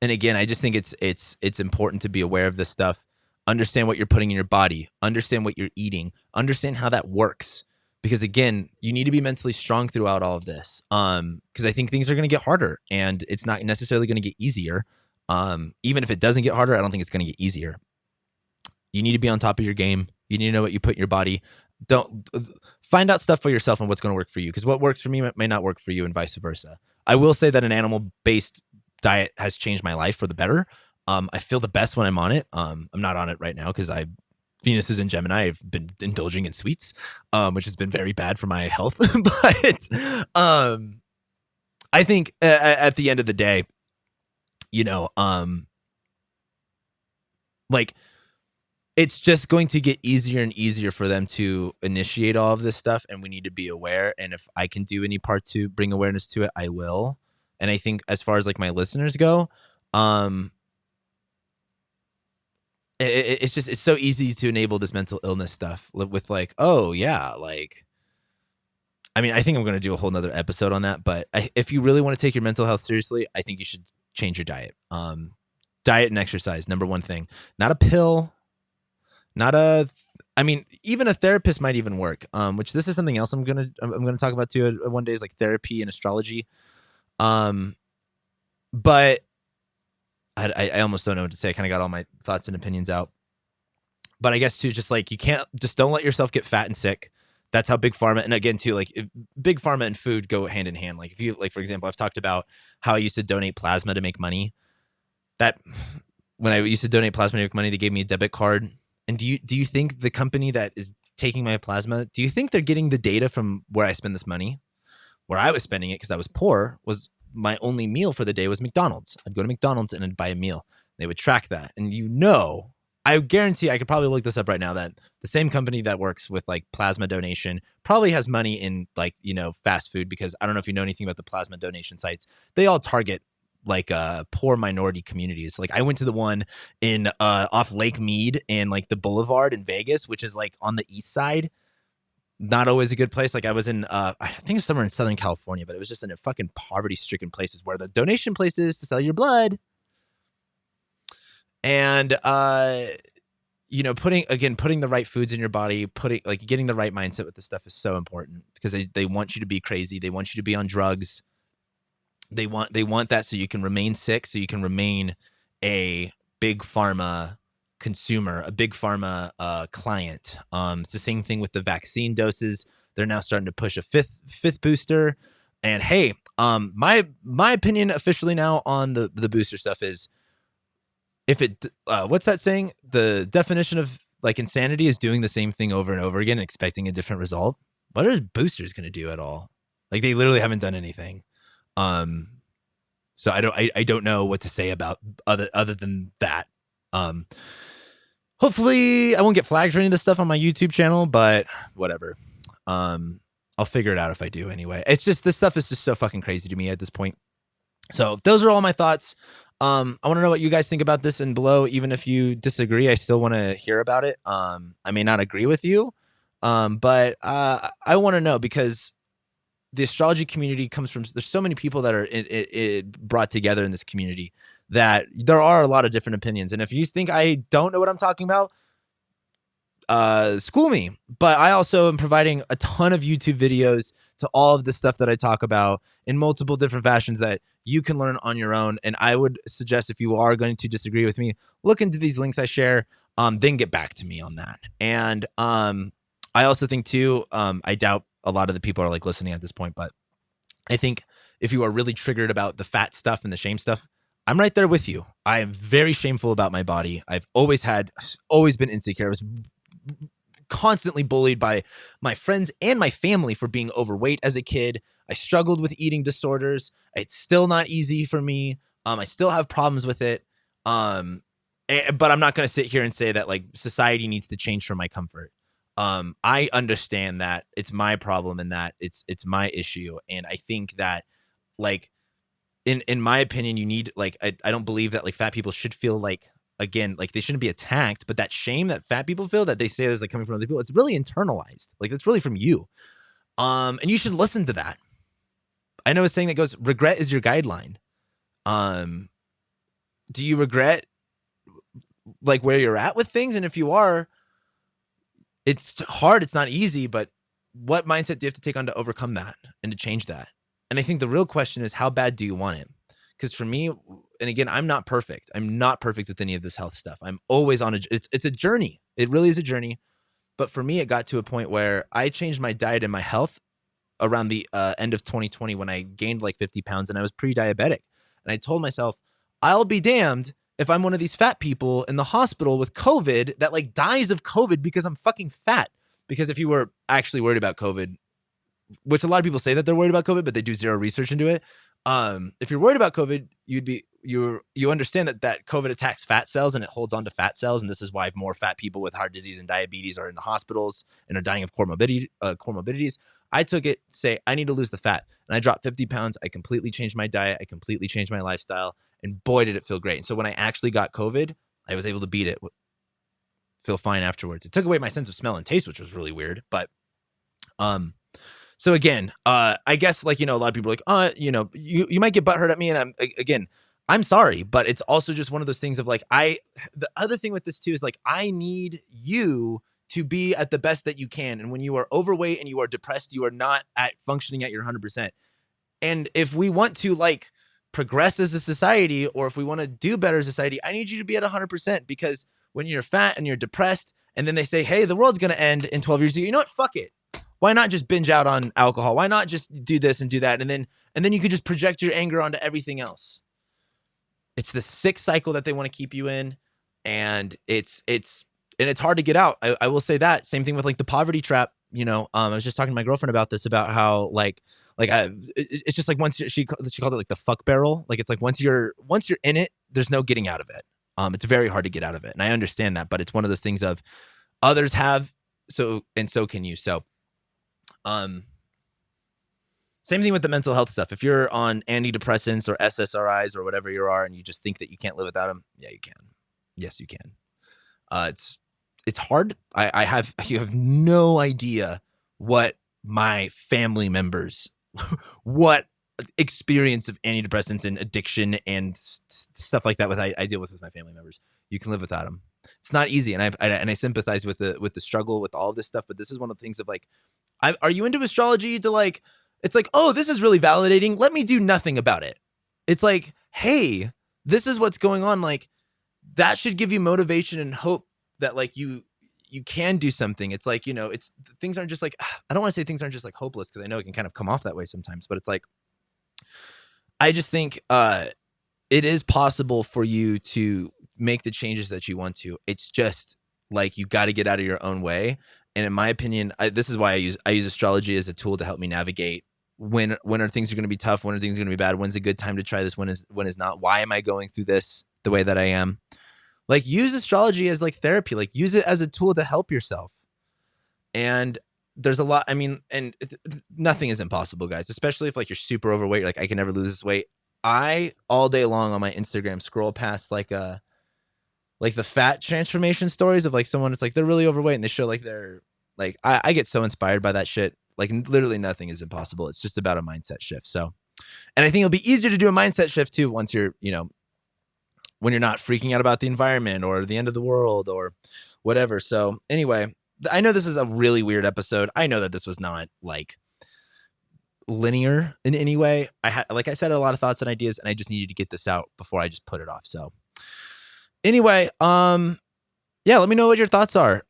again, I just think it's important to be aware of this stuff. Understand what you're putting in your body. Understand what you're eating. Understand how that works. Because again, you need to be mentally strong throughout all of this. Because I think things are going to get harder, and it's not necessarily going to get easier. Even if it doesn't get harder, I don't think it's going to get easier. You need to be on top of your game. You need to know what you put in your body. Don't find out stuff for yourself and what's going to work for you, because what works for me may not work for you, and vice versa. I will say that an animal-based diet has changed my life for the better. I feel the best when I'm on it. I'm not on it right now because Venus is in Gemini. I've been indulging in sweets, which has been very bad for my health. But I think at the end of the day, it's just going to get easier and easier for them to initiate all of this stuff, and we need to be aware. And if I can do any part to bring awareness to it, I will. And I think as far as my listeners go, it's so easy to enable this mental illness stuff with I think I'm going to do a whole nother episode on that. But if you really want to take your mental health seriously, I think you should change your diet. Diet and exercise, number one thing. Not a pill. Even a therapist might even work. Which this is something else I'm gonna talk about too. One day is therapy and astrology. But I almost don't know what to say. I kind of got all my thoughts and opinions out. But I guess too, just don't let yourself get fat and sick. That's how big pharma, and again too, big pharma and food go hand in hand. If you for example, I've talked about how I used to donate plasma to make money. That when I used to donate plasma to make money, they gave me a debit card. And do you think the company that is taking my plasma, do you think they're getting the data from where I spend this money? Where I was spending it because I was poor was my only meal for the day was McDonald's. I'd go to McDonald's and I'd buy a meal. They would track that. And I guarantee I could probably look this up right now that the same company that works with plasma donation probably has money in fast food, because I don't know if you know anything about the plasma donation sites. They all target like poor minority communities. Like I went to the one in off Lake Mead and like the Boulevard in Vegas, which is like on the east side. Not always a good place. Like I was in I think it was somewhere in Southern California, but it was just in a fucking poverty stricken places where the donation places to sell your blood. And you know, putting the right foods in your body, getting the right mindset with this stuff is so important, because they want you to be crazy. They want you to be on drugs. They want that so you can remain sick, so you can remain a big pharma consumer, a big pharma client. It's the same thing with the vaccine doses. They're now starting to push a fifth booster. And hey, my opinion officially now on the booster stuff is, if it what's that saying? The definition of like insanity is doing the same thing over and over again and expecting a different result. What are boosters going to do at all? Like they literally haven't done anything. So I don't know what to say about other than that. Hopefully I won't get flagged for any of this stuff on my YouTube channel, but whatever. I'll figure it out if I do anyway. It's just, this stuff is just so fucking crazy to me at this point. So those are all my thoughts. I want to know what you guys think about this, and below, even if you disagree, I still want to hear about it. I may not agree with you, but I want to know, because the astrology community comes from, there's so many people that are brought together in this community, that there are a lot of different opinions. And if you think I don't know what I'm talking about, school me. But I also am providing a ton of YouTube videos to all of the stuff that I talk about in multiple different fashions that you can learn on your own. And I would suggest, if you are going to disagree with me, look into these links I share, then get back to me on that. And I also think too, I doubt a lot of the people are like listening at this point, but I think if you are really triggered about the fat stuff and the shame stuff, I'm right there with you. I am very shameful about my body. I've always been insecure. I was constantly bullied by my friends and my family for being overweight as a kid. I struggled with eating disorders. It's still not easy for me. I still have problems with it. But I'm not going to sit here and say that like society needs to change for my comfort. I understand that it's my problem and that it's my issue. And I think that, like, in my opinion, you need, like, I don't believe that like fat people should feel like, again, like they shouldn't be attacked, but that shame that fat people feel, that they say is like coming from other people, it's really internalized. Like it's really from you. And you should listen to that. I know a saying that goes, regret is your guideline. Do you regret like where you're at with things? And if you are, it's hard. It's not easy, but what mindset do you have to take on to overcome that and to change that? And I think the real question is, how bad do you want it? Because for me, and again, I'm not perfect. I'm not perfect with any of this health stuff. I'm always on it's a journey. It really is a journey. But for me, it got to a point where I changed my diet and my health around the end of 2020, when I gained like 50 pounds and I was pre-diabetic. And I told myself, I'll be damned if I'm one of these fat people in the hospital with COVID that like dies of COVID because I'm fucking fat. Because if you were actually worried about COVID, which a lot of people say that they're worried about COVID, but they do zero research into it. If you're worried about COVID, you understand that COVID attacks fat cells and it holds on to fat cells. And this is why more fat people with heart disease and diabetes are in the hospitals and are dying of comorbidities. I took it, say, I need to lose the fat. And I dropped 50 pounds. I completely changed my diet. I completely changed my lifestyle. And boy, did it feel great. And so when I actually got COVID, I was able to beat it, feel fine afterwards. It took away my sense of smell and taste, which was really weird. But, so again, I guess, like, you know, a lot of people are like, you might get butthurt at me. And I'm sorry, but it's also just one of those things of like, the other thing with this too is like, I need you to be at the best that you can. And when you are overweight and you are depressed, you are not functioning at your 100%. And if we want to like progress as a society, or if we want to do better as a society, I need you to be at 100%, because when you're fat and you're depressed and then they say, hey, the world's going to end in 12 years, you know what? Fuck it. Why not just binge out on alcohol? Why not just do this and do that? And then you could just project your anger onto everything else. It's the sick cycle that they want to keep you in. And it's hard to get out. I will say that. Same thing with like the poverty trap. You know, I was just talking to my girlfriend about this, about how it's just like she called it like the fuck barrel. Like it's like once you're in it, there's no getting out of it. It's very hard to get out of it. And I understand that, but it's one of those things of others have, so can you. So, Same thing with the mental health stuff. If you're on antidepressants or SSRIs or whatever you are, and you just think that you can't live without them, yeah, you can. Yes, you can. It's hard. You have no idea what my family members, what experience of antidepressants and addiction and stuff like that I deal with my family members. You can live without them. It's not easy, and I sympathize with the struggle with all this stuff. But this is one of the things of like, are you into astrology to like? It's like, oh, this is really validating. Let me do nothing about it. It's like, hey, this is what's going on. Like, that should give you motivation and hope that like you can do something. It's like, it's things aren't just like, I don't want to say things aren't just like hopeless, because I know it can kind of come off that way sometimes, but it's like, I just think it is possible for you to make the changes that you want to. It's just like, you got to get out of your own way. And in my opinion, this is why I use astrology as a tool to help me navigate when are things are going to be tough, when are things going to be bad, when's a good time to try this, when is not, why am I going through this the way that I am. Like, use astrology as like therapy, like use it as a tool to help yourself. And there's a lot, and nothing is impossible, guys, especially if like you're super overweight, like I can never lose this weight. I all day long on my Instagram scroll past like the fat transformation stories of like someone, it's like they're really overweight and they show like they're like, I get so inspired by that shit. Like, literally nothing is impossible. It's just about a mindset shift. So, and I think it'll be easier to do a mindset shift too once you're, when you're not freaking out about the environment or the end of the world or whatever. So anyway, I know this is a really weird episode. I know that this was not like linear in any way. Like I said, a lot of thoughts and ideas, and I just needed to get this out before I just put it off. So anyway, yeah, let me know what your thoughts are.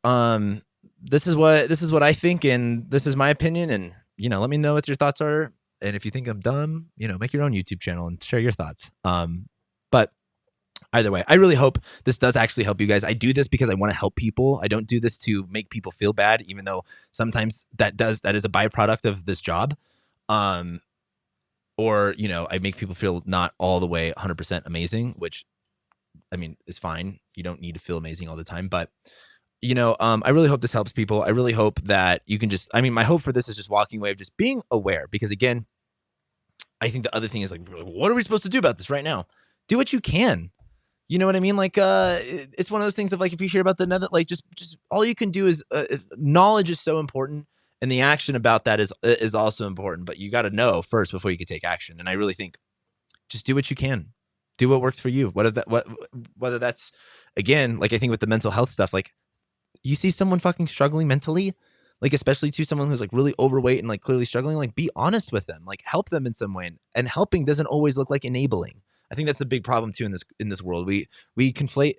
This is what I think, and this is my opinion, and let me know what your thoughts are. And if you think I'm dumb, make your own YouTube channel and share your thoughts. But either way, I really hope this does actually help you guys. I do this because I want to help people. I don't do this to make people feel bad, even though sometimes that is a byproduct of this job. Or, I make people feel not all the way 100% amazing, which is fine. You don't need to feel amazing all the time, but I really hope this helps people. I really hope that you can just, my hope for this is just walking away of just being aware, because again, I think the other thing is like, what are we supposed to do about this right now? Do what you can. You know what I mean? Like, it's one of those things of like, if you hear about the nether, like just all you can do is knowledge is so important. And the action about that is also important, but you got to know first before you can take action. And I really think just do what you can. Do what works for you. Whether that's, again, like I think with the mental health stuff, like you see someone fucking struggling mentally, like especially to someone who's like really overweight and like clearly struggling, like be honest with them, like help them in some way. And helping doesn't always look like enabling. I think that's a big problem too in this world. We conflate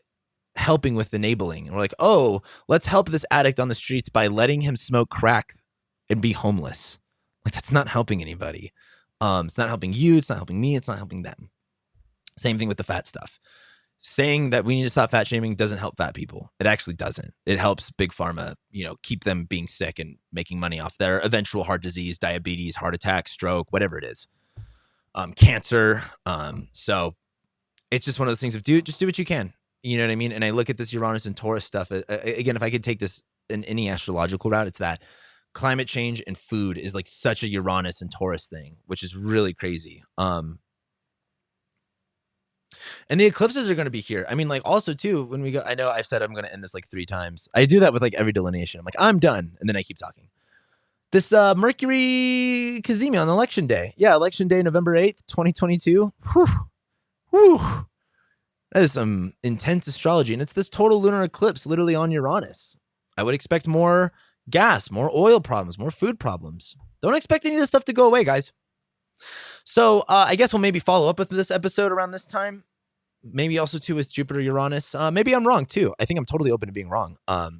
helping with enabling, and we're like, oh, let's help this addict on the streets by letting him smoke crack and be homeless. Like, that's not helping anybody. It's not helping you. It's not helping me. It's not helping them. Same thing with the fat stuff. Saying that we need to stop fat shaming doesn't help fat people. It actually doesn't. It helps big pharma, keep them being sick and making money off their eventual heart disease, diabetes, heart attack, stroke, whatever it is, cancer. So it's just one of those things of do what you can. You know what I mean? And I look at this Uranus and Taurus stuff. Again, if I could take this in any astrological route, it's that climate change and food is like such a Uranus and Taurus thing, which is really crazy. And the eclipses are going to be here. Like also too, when we go, I know I've said I'm going to end this like 3 times. I do that with like every delineation. I'm like, I'm done. And then I keep talking. This Mercury Kazemi on election day. Yeah. Election day, November 8th, 2022. Whew. That is some intense astrology. And it's this total lunar eclipse literally on Uranus. I would expect more gas, more oil problems, more food problems. Don't expect any of this stuff to go away, guys. So I guess we'll maybe follow up with this episode around this time. Maybe also too with Jupiter, Uranus. Maybe I'm wrong too. I think I'm totally open to being wrong. I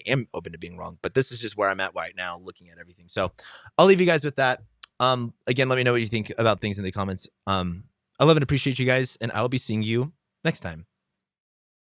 am open to being wrong, but this is just where I'm at right now looking at everything. So I'll leave you guys with that. Again, let me know what you think about things in the comments. I love and appreciate you guys, and I'll be seeing you next time.